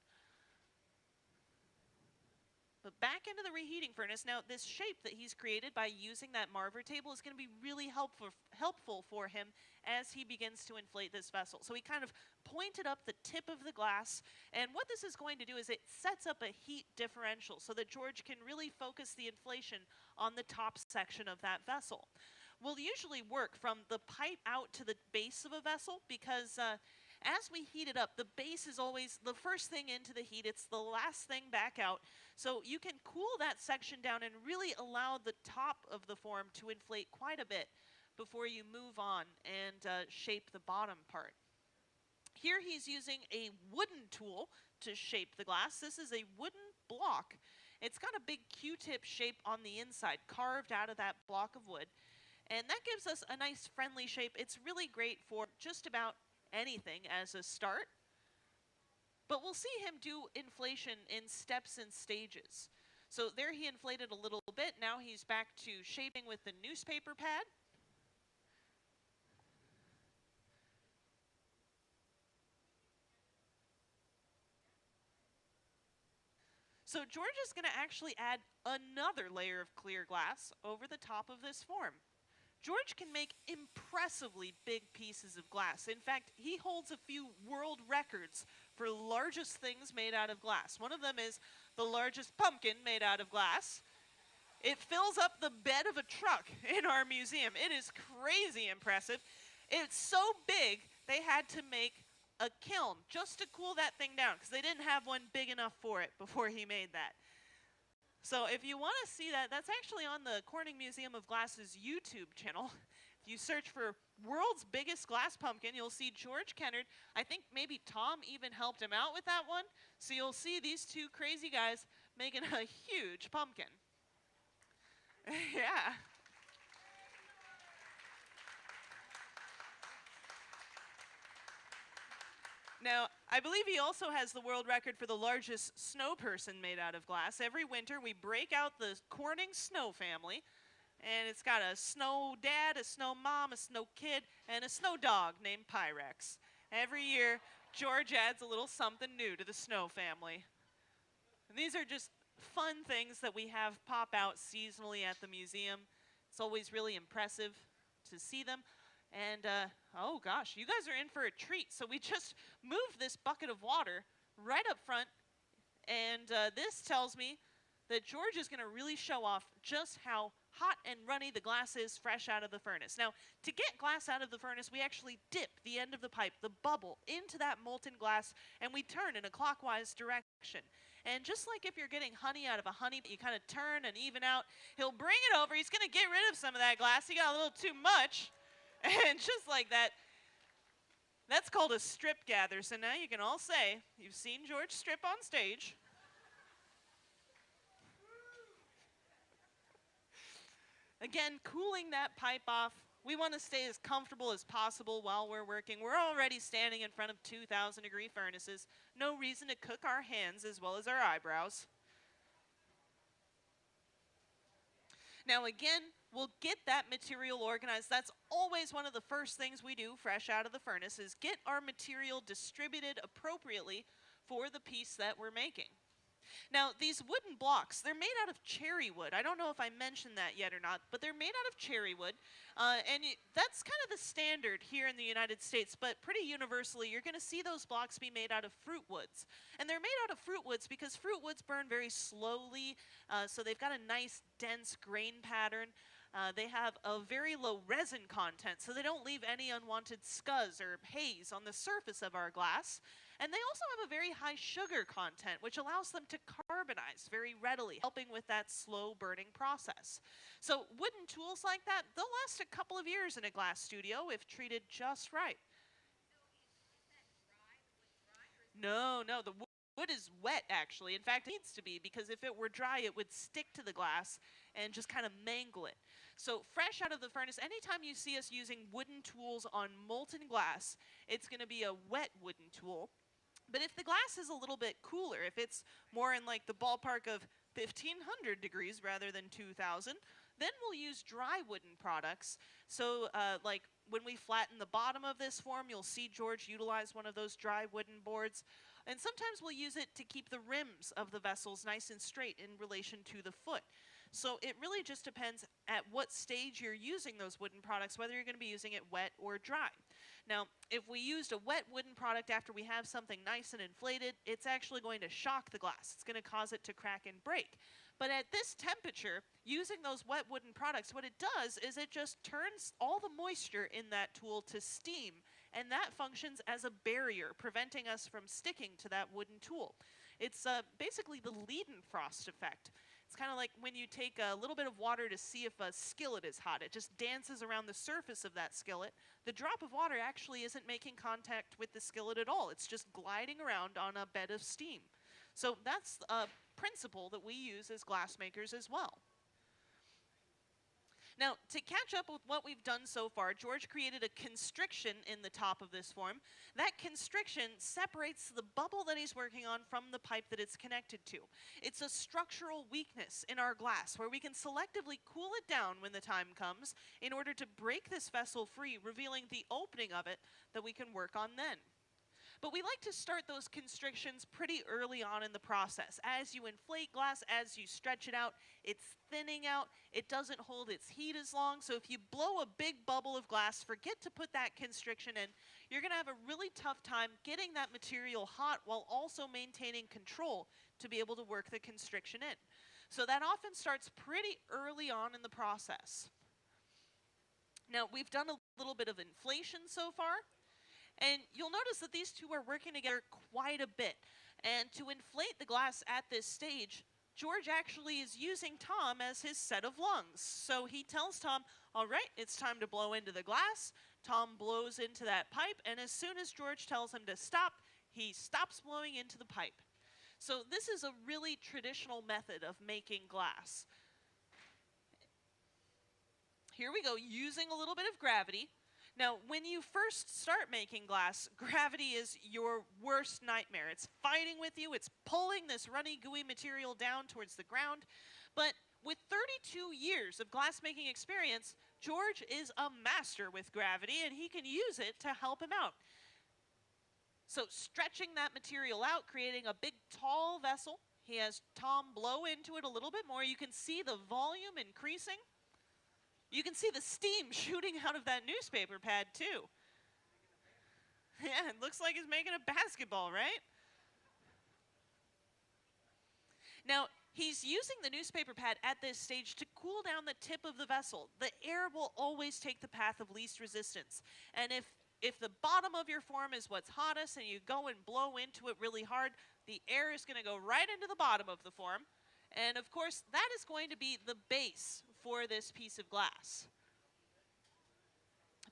But back into the reheating furnace. Now, this shape that he's created by using that marver table is going to be really helpful for him as he begins to inflate this vessel. So he kind of pointed up the tip of the glass, and what this is going to do is it sets up a heat differential so that George can really focus the inflation on the top section of that vessel. We'll usually work from the pipe out to the base of a vessel because as we heat it up, the base is always the first thing into the heat. It's the last thing back out. So you can cool that section down and really allow the top of the form to inflate quite a bit before you move on and shape the bottom part. Here he's using a wooden tool to shape the glass. This is a wooden block. It's got a big Q-tip shape on the inside, carved out of that block of wood. And that gives us a nice friendly shape. It's really great for just about anything as a start. But we'll see him do inflation in steps and stages. So there he inflated a little bit. Now he's back to shaping with the newspaper pad. So George is going to actually add another layer of clear glass over the top of this form. George can make impressively big pieces of glass. In fact, he holds a few world records for largest things made out of glass. One of them is the largest pumpkin made out of glass. It fills up the bed of a truck in our museum. It is crazy impressive. It's so big, they had to make a kiln just to cool that thing down because they didn't have one big enough for it before he made that. So if you want to see that, that's actually on the Corning Museum of Glass's YouTube channel. If you search for world's biggest glass pumpkin, you'll see George Kennard. I think maybe Tom even helped him out with that one. So you'll see these two crazy guys making a huge pumpkin. Yeah. Now, I believe he also has the world record for the largest snow person made out of glass. Every winter, we break out the Corning snow family, and it's got a snow dad, a snow mom, a snow kid, and a snow dog named Pyrex. Every year, George adds a little something new to the snow family. And these are just fun things that we have pop out seasonally at the museum. It's always really impressive to see them. And, oh gosh, you guys are in for a treat. So we just moved this bucket of water right up front. And this tells me that George is going to really show off just how hot and runny the glass is fresh out of the furnace. Now, to get glass out of the furnace, we actually dip the end of the pipe, the bubble, into that molten glass, and we turn in a clockwise direction. And just like if you're getting honey out of a honey, you kind of turn and even out, he'll bring it over. He's going to get rid of some of that glass. He got a little too much. And just like that, that's called a strip gather. So now you can all say, you've seen George strip on stage. Again, cooling that pipe off. We want to stay as comfortable as possible while we're working. We're already standing in front of 2,000-degree furnaces. No reason to cook our hands as well as our eyebrows. Now again, we'll get that material organized. That's always one of the first things we do fresh out of the furnace is get our material distributed appropriately for the piece that we're making. Now, these wooden blocks, they're made out of cherry wood. I don't know if I mentioned that yet or not, but they're made out of cherry wood. That's kind of the standard here in the United States, but pretty universally, you're going to see those blocks be made out of fruit woods. And they're made out of fruit woods because fruit woods burn very slowly, so they've got a nice, dense grain pattern. They have a very low resin content, so they don't leave any unwanted scuzz or haze on the surface of our glass. And they also have a very high sugar content, which allows them to carbonize very readily, helping with that slow burning process. So wooden tools like that, they'll last a couple of years in a glass studio if treated just right. No, the wood is wet, actually. In fact, it needs to be, because if it were dry, it would stick to the glass and just kind of mangle it. So fresh out of the furnace, anytime you see us using wooden tools on molten glass, it's going to be a wet wooden tool. But if the glass is a little bit cooler, if it's more in like the ballpark of 1500 degrees rather than 2000, then we'll use dry wooden products. So like when we flatten the bottom of this form, you'll see George utilize one of those dry wooden boards. And sometimes we'll use it to keep the rims of the vessels nice and straight in relation to the foot. So it really just depends at what stage you're using those wooden products, whether you're going to be using it wet or dry. Now, if we used a wet wooden product after we have something nice and inflated, it's actually going to shock the glass. It's going to cause it to crack and break. But at this temperature, using those wet wooden products, what it does is it just turns all the moisture in that tool to steam, and that functions as a barrier, preventing us from sticking to that wooden tool. It's basically the Leidenfrost effect. It's kind of like when you take a little bit of water to see if a skillet is hot. It just dances around the surface of that skillet. The drop of water actually isn't making contact with the skillet at all. It's just gliding around on a bed of steam. So that's a principle that we use as glass makers as well. Now, to catch up with what we've done so far, George created a constriction in the top of this form. That constriction separates the bubble that he's working on from the pipe that it's connected to. It's a structural weakness in our glass where we can selectively cool it down when the time comes in order to break this vessel free, revealing the opening of it that we can work on then. But we like to start those constrictions pretty early on in the process. As you inflate glass, as you stretch it out, it's thinning out. It doesn't hold its heat as long. So if you blow a big bubble of glass, forget to put that constriction in. You're going to have a really tough time getting that material hot while also maintaining control to be able to work the constriction in. So that often starts pretty early on in the process. Now, we've done a little bit of inflation so far. And you'll notice that these two are working together quite a bit. And to inflate the glass at this stage, George actually is using Tom as his set of lungs. So he tells Tom, all right, it's time to blow into the glass. Tom blows into that pipe, and as soon as George tells him to stop, he stops blowing into the pipe. So this is a really traditional method of making glass. Here we go, using a little bit of gravity. Now, when you first start making glass, gravity is your worst nightmare. It's fighting with you. It's pulling this runny, gooey material down towards the ground. But with 32 years of glass-making experience, George is a master with gravity, and he can use it to help him out. So stretching that material out, creating a big, tall vessel. He has Tom blow into it a little bit more. You can see the volume increasing. You can see the steam shooting out of that newspaper pad, too. Yeah, it looks like he's making a basketball, right? Now, he's using the newspaper pad at this stage to cool down the tip of the vessel. The air will always take the path of least resistance. And if the bottom of your form is what's hottest and you go and blow into it really hard, the air is going to go right into the bottom of the form. And of course, that is going to be the base for this piece of glass.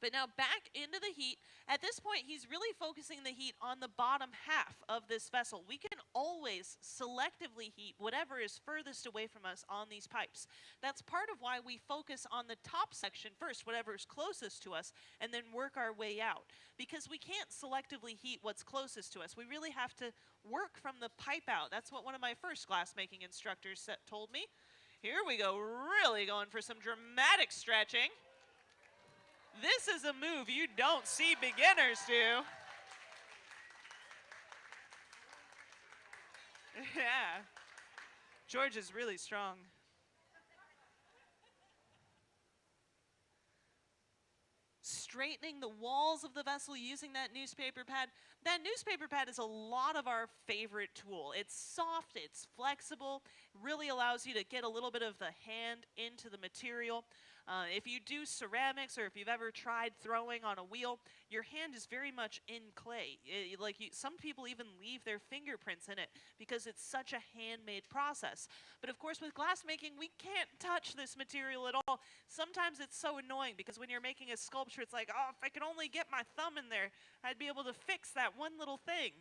But now back into the heat. At this point, he's really focusing the heat on the bottom half of this vessel. We can always selectively heat whatever is furthest away from us on these pipes. That's part of why we focus on the top section first, whatever is closest to us, and then work our way out. Because we can't selectively heat what's closest to us. We really have to work from the pipe out. That's what one of my first glass-making instructors told me. Here we go, really going for some dramatic stretching. This is a move you don't see beginners do. Yeah. George is really strong. Straightening the walls of the vessel using that newspaper pad. That newspaper pad is a lot of our favorite tool. It's soft, it's flexible, really allows you to get a little bit of the hand into the material. If you do ceramics or if you've ever tried throwing on a wheel, your hand is very much in clay. Some people even leave their fingerprints in it because it's such a handmade process. But of course, with glass making, we can't touch this material at all. Sometimes it's so annoying because when you're making a sculpture, it's like, oh, if I could only get my thumb in there, I'd be able to fix that one little thing.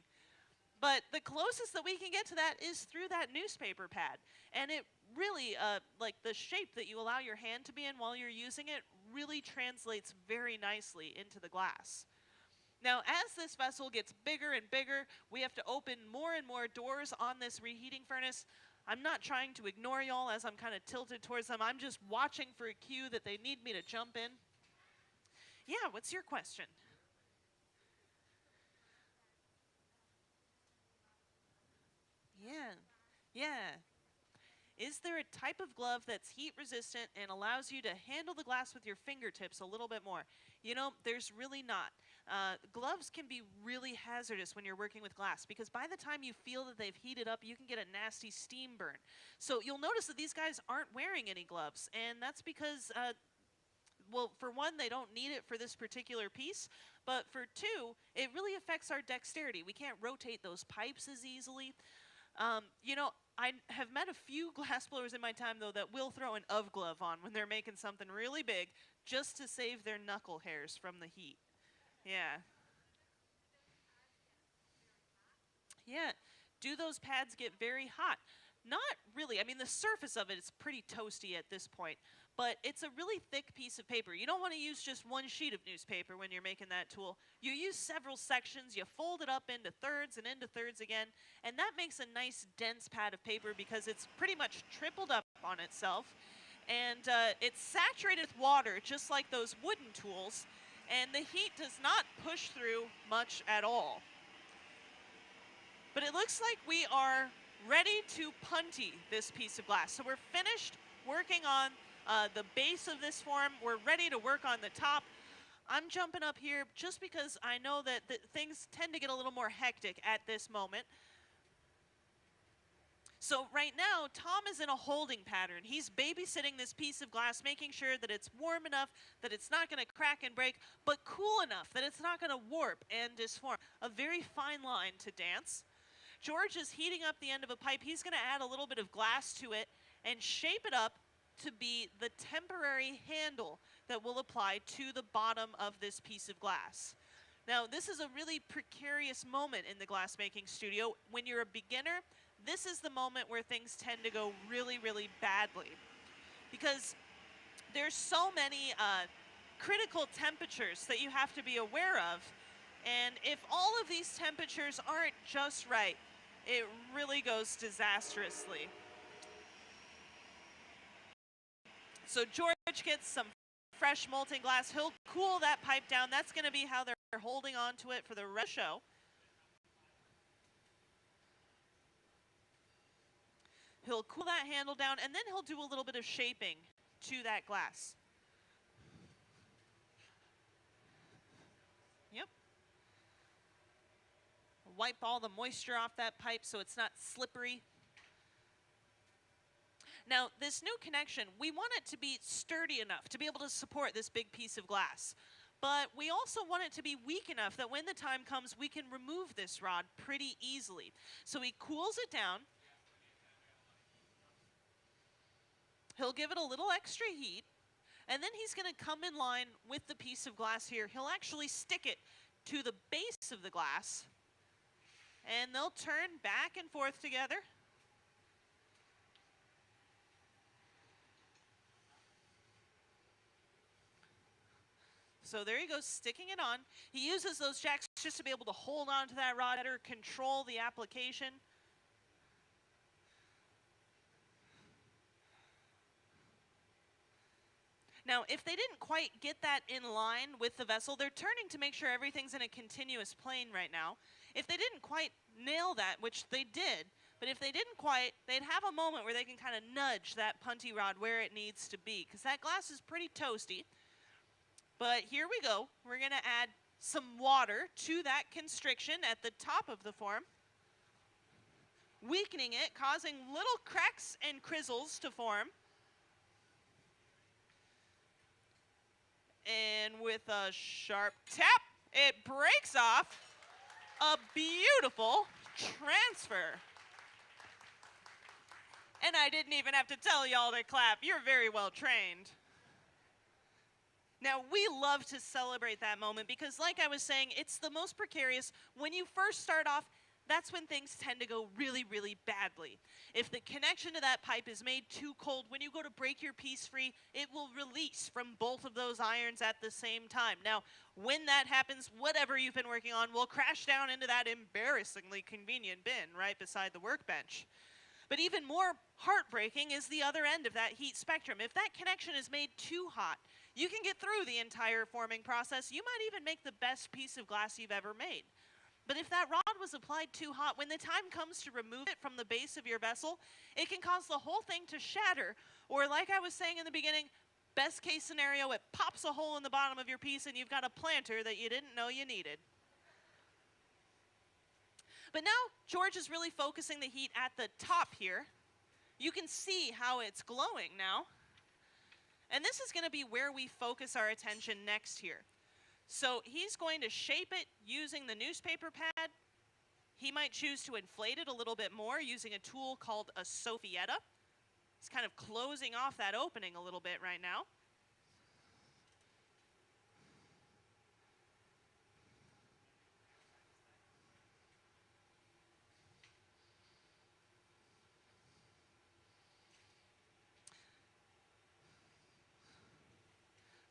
But the closest that we can get to that is through that newspaper pad. And it really, like the shape that you allow your hand to be in while you're using it really translates very nicely into the glass. Now, as this vessel gets bigger and bigger, we have to open more and more doors on this reheating furnace. I'm not trying to ignore y'all as I'm kind of tilted towards them. I'm just watching for a cue that they need me to jump in. Yeah, what's your question? Yeah. Is there a type of glove that's heat resistant and allows you to handle the glass with your fingertips a little bit more? You know, there's really not. Gloves can be really hazardous when you're working with glass because by the time you feel that they've heated up, you can get a nasty steam burn. So you'll notice that these guys aren't wearing any gloves, and that's because well, for one, they don't need it for this particular piece, but for two, it really affects our dexterity. We can't rotate those pipes as easily. You know, I have met a few glassblowers in my time, though, that will throw an UV glove on when they're making something really big just to save their knuckle hairs from the heat. Yeah. Yeah. Do those pads get very hot? Not really. I mean, the surface of it is pretty toasty at this point, but it's a really thick piece of paper. You don't want to use just one sheet of newspaper when you're making that tool. You use several sections, you fold it up into thirds and into thirds again, and that makes a nice dense pad of paper because it's pretty much tripled up on itself, and it's saturated with water just like those wooden tools, and the heat does not push through much at all. But it looks like we are ready to punty this piece of glass. So we're finished working on the base of this form. We're ready to work on the top. I'm jumping up here just because I know that things tend to get a little more hectic at this moment. So right now, Tom is in a holding pattern. He's babysitting this piece of glass, making sure that it's warm enough, that it's not going to crack and break, but cool enough that it's not going to warp and disform. A very fine line to dance. George is heating up the end of a pipe. He's going to add a little bit of glass to it and shape it up to be the temporary handle that will apply to the bottom of this piece of glass. Now, this is a really precarious moment in the glassmaking studio. When you're a beginner, this is the moment where things tend to go really, really badly because there's so many critical temperatures that you have to be aware of. And if all of these temperatures aren't just right, it really goes disastrously. So George gets some fresh molten glass. He'll cool that pipe down. That's going to be how they're holding on to it for the rest of the show. He'll cool that handle down, and then he'll do a little bit of shaping to that glass. Yep. Wipe all the moisture off that pipe so it's not slippery. Now, this new connection, we want it to be sturdy enough to be able to support this big piece of glass. But we also want it to be weak enough that when the time comes, we can remove this rod pretty easily. So he cools it down. He'll give it a little extra heat. And then he's going to come in line with the piece of glass here. He'll actually stick it to the base of the glass. And they'll turn back and forth together. So there he goes, sticking it on. He uses those jacks just to be able to hold on to that rod better, control the application. Now, if they didn't quite get that in line with the vessel, they're turning to make sure everything's in a continuous plane right now. If they didn't quite nail that, which they did, But if they didn't quite, they'd have a moment where they can kind of nudge that punty rod where it needs to be, because that glass is pretty toasty. But here we go. We're going to add some water to that constriction at the top of the form, weakening it, causing little cracks and crizzles to form. And with a sharp tap, it breaks off a beautiful transfer. And I didn't even have to tell y'all to clap. You're very well trained. Now, we love to celebrate that moment because, like I was saying, it's the most precarious. When you first start off, that's when things tend to go really, really badly. If the connection to that pipe is made too cold, when you go to break your piece free, it will release from both of those irons at the same time. Now, when that happens, whatever you've been working on will crash down into that embarrassingly convenient bin right beside the workbench. But even more heartbreaking is the other end of that heat spectrum. If that connection is made too hot, you can get through the entire forming process. You might even make the best piece of glass you've ever made. But if that rod was applied too hot, when the time comes to remove it from the base of your vessel, it can cause the whole thing to shatter. Or like I was saying in the beginning, best case scenario, it pops a hole in the bottom of your piece and you've got a planter that you didn't know you needed. But now George is really focusing the heat at the top here. You can see how it's glowing now. And this is going to be where we focus our attention next here. So he's going to shape it using the newspaper pad. He might choose to inflate it a little bit more using a tool called a Sophietta. He's kind of closing off that opening a little bit right now.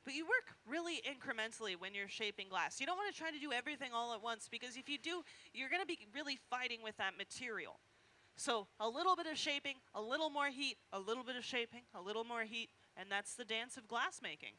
But you work really incrementally when you're shaping glass. You don't want to try to do everything all at once, because if you do, you're going to be really fighting with that material. So a little bit of shaping, a little more heat, a little bit of shaping, a little more heat, and that's the dance of glass making.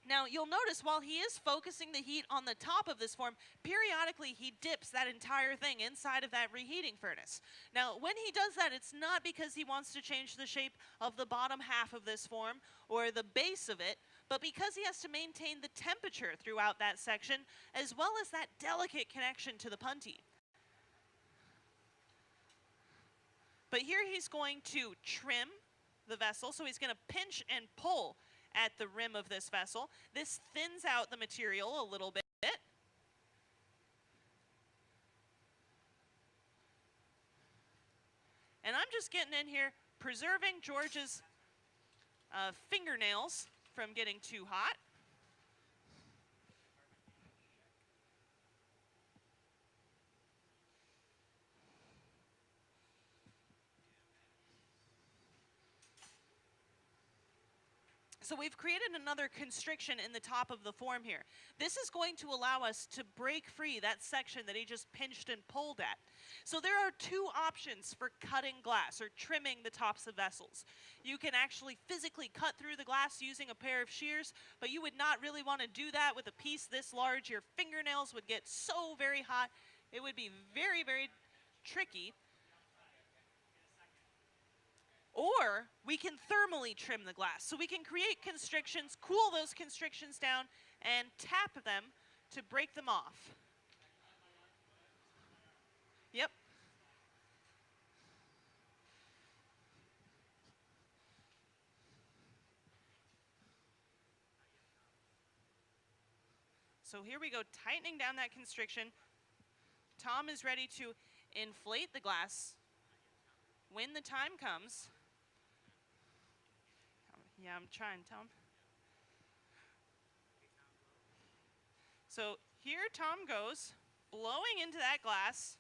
Now, you'll notice while he is focusing the heat on the top of this form, periodically he dips that entire thing inside of that reheating furnace. Now, when he does that, it's not because he wants to change the shape of the bottom half of this form or the base of it, but because he has to maintain the temperature throughout that section, as well as that delicate connection to the punty. But here he's going to trim the vessel, so he's going to pinch and pull at the rim of this vessel. This thins out the material a little bit. And I'm just getting in here, preserving George's fingernails from getting too hot. So we've created another constriction in the top of the form here. This is going to allow us to break free that section that he just pinched and pulled at. So there are two options for cutting glass or trimming the tops of vessels. You can actually physically cut through the glass using a pair of shears, but you would not really want to do that with a piece this large. Your fingernails would get so very hot. It would be very, very tricky. Or we can thermally trim the glass. So we can create constrictions, cool those constrictions down, and tap them to break them off. Yep. So here we go, tightening down that constriction. Tom is ready to inflate the glass when the time comes. Yeah, I'm trying, Tom. So here Tom goes, blowing into that glass,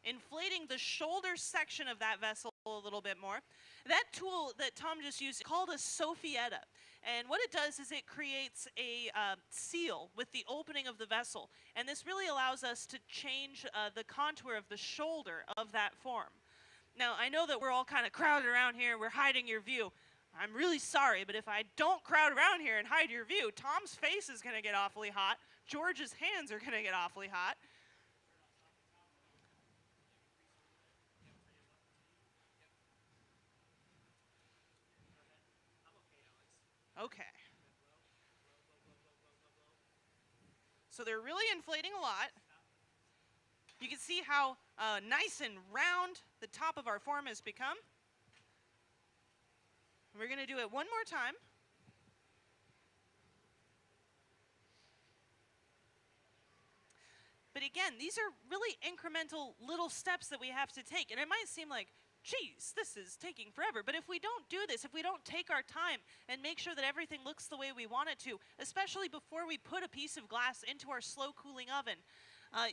inflating the shoulder section of that vessel a little bit more. That tool that Tom just used is called a Sophietta. And what it does is it creates a seal with the opening of the vessel. And this really allows us to change the contour of the shoulder of that form. Now, I know that we're all kind of crowded around here. We're hiding your view. I'm really sorry, but if I don't crowd around here and hide your view, Tom's face is going to get awfully hot. George's hands are going to get awfully hot. Okay. So they're really inflating a lot. You can see how nice and round the top of our form has become. We're going to do it one more time. But again, these are really incremental little steps that we have to take. And it might seem like, geez, this is taking forever. But if we don't do this, if we don't take our time and make sure that everything looks the way we want it to, especially before we put a piece of glass into our slow cooling oven,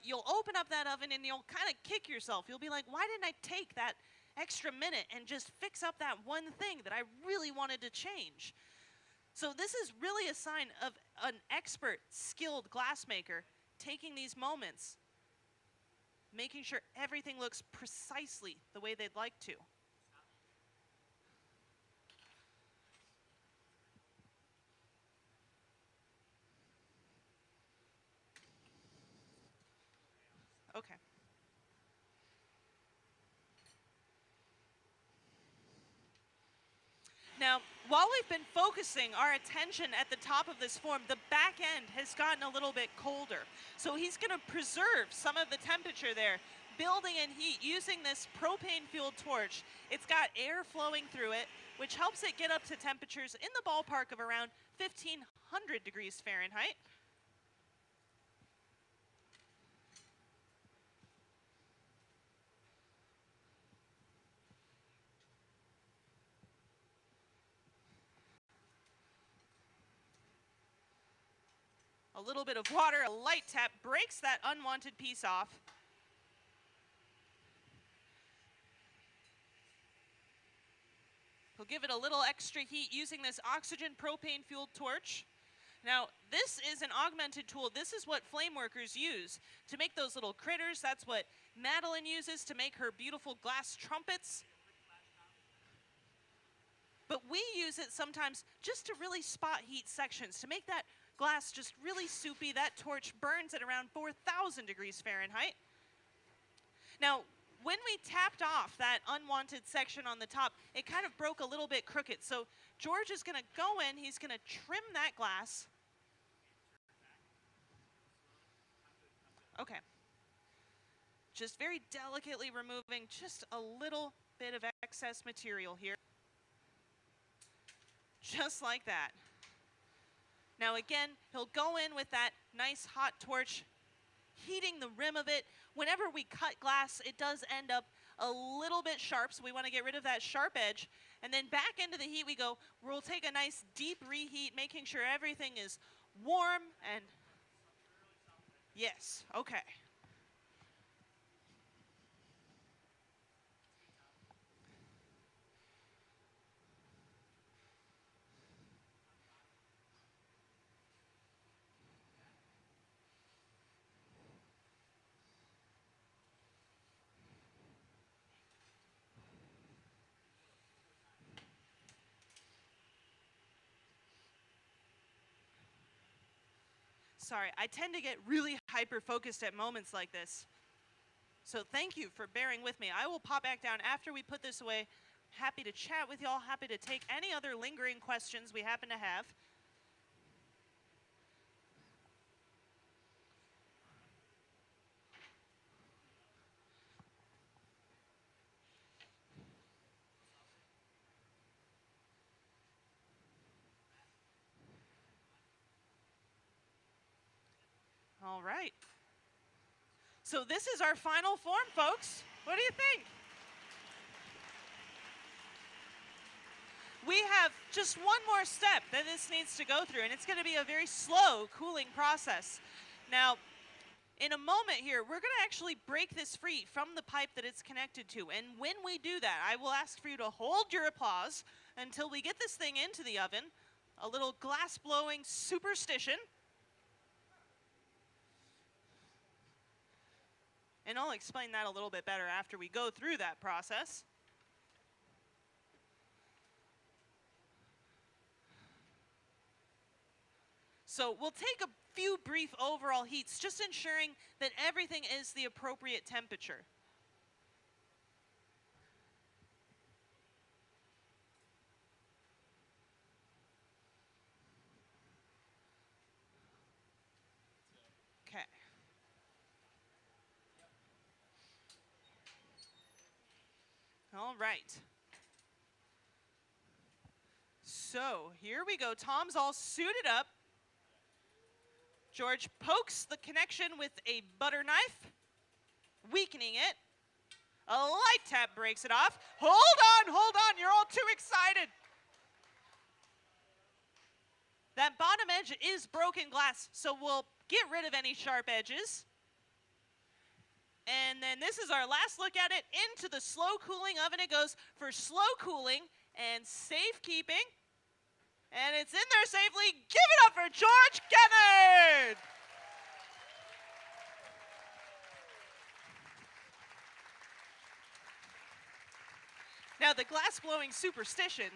you'll open up that oven and you'll kind of kick yourself. You'll be like, why didn't I take that extra minute and just fix up that one thing that I really wanted to change? So this is really a sign of an expert, skilled glassmaker taking these moments, making sure everything looks precisely the way they'd like to. Okay. Now, while we've been focusing our attention at the top of this form, the back end has gotten a little bit colder. So he's going to preserve some of the temperature there, building in heat using this propane-fueled torch. It's got air flowing through it, which helps it get up to temperatures in the ballpark of around 1,500 degrees Fahrenheit. A little bit of water, a light tap breaks that unwanted piece off. He'll give it a little extra heat using this oxygen propane fueled torch. Now, this is an augmented tool. This is what flame workers use to make those little critters. That's what Madeline uses to make her beautiful glass trumpets. But we use it sometimes just to really spot heat sections, to make that glass just really soupy. That torch burns at around 4,000 degrees Fahrenheit. Now, when we tapped off that unwanted section on the top, it kind of broke a little bit crooked. So George is going to go in, he's going to trim that glass. Okay. Just very delicately removing just a little bit of excess material here. Just like that. Now again, he'll go in with that nice hot torch, heating the rim of it. Whenever we cut glass, it does end up a little bit sharp, so we want to get rid of that sharp edge. And then back into the heat we go. We'll take a nice deep reheat, making sure everything is warm and... Yes, okay. Sorry, I tend to get really hyper-focused at moments like this. So thank you for bearing with me. I will pop back down after we put this away. Happy to chat with y'all, happy to take any other lingering questions we happen to have. All right. So this is our final form, folks. What do you think? We have just one more step that this needs to go through, and it's going to be a very slow cooling process. Now, in a moment here, we're going to actually break this free from the pipe that it's connected to. And when we do that, I will ask for you to hold your applause until we get this thing into the oven. A little glass blowing superstition. And I'll explain that a little bit better after we go through that process. So we'll take a few brief overall heats, just ensuring that everything is the appropriate temperature. All right. So here we go. Tom's all suited up. George pokes the connection with a butter knife, weakening it. A light tap breaks it off. Hold on, you're all too excited. That bottom edge is broken glass, so we'll get rid of any sharp edges. And then this is our last look at it. Into the slow cooling oven it goes for slow cooling and safekeeping. And it's in there safely. Give it up for George Kennard! Now, the glass blowing superstition,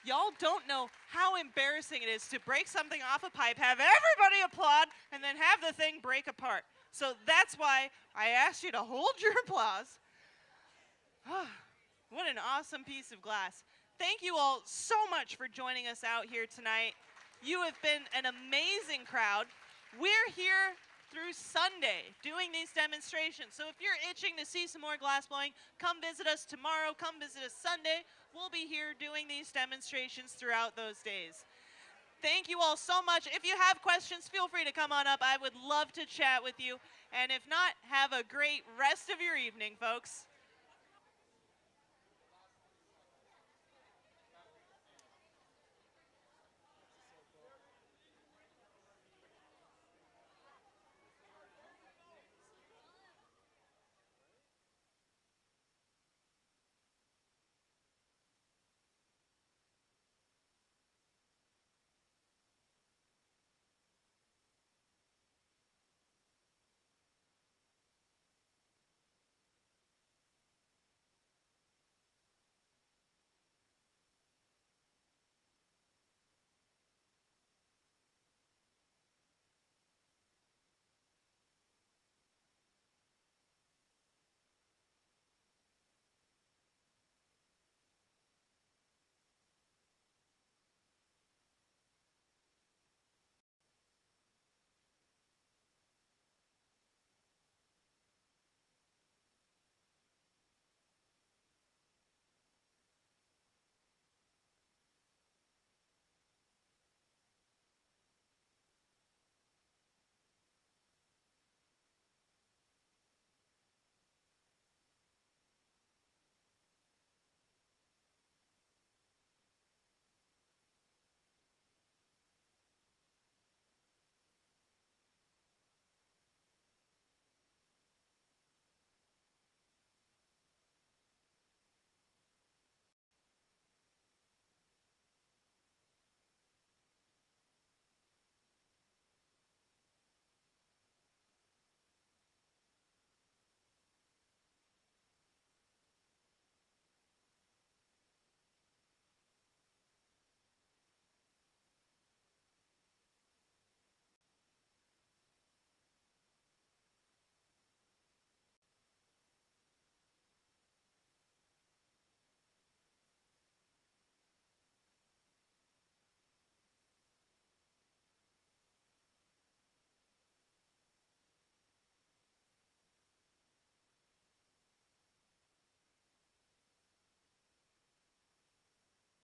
y'all don't know how embarrassing it is to break something off a pipe, have everybody applaud, and then have the thing break apart. So that's why I asked you to hold your applause. What an awesome piece of glass. Thank you all so much for joining us out here tonight. You have been an amazing crowd. We're here through Sunday doing these demonstrations. So if you're itching to see some more glass blowing, come visit us tomorrow, come visit us Sunday. We'll be here doing these demonstrations throughout those days. Thank you all so much. If you have questions, feel free to come on up. I would love to chat with you. And if not, have a great rest of your evening, folks.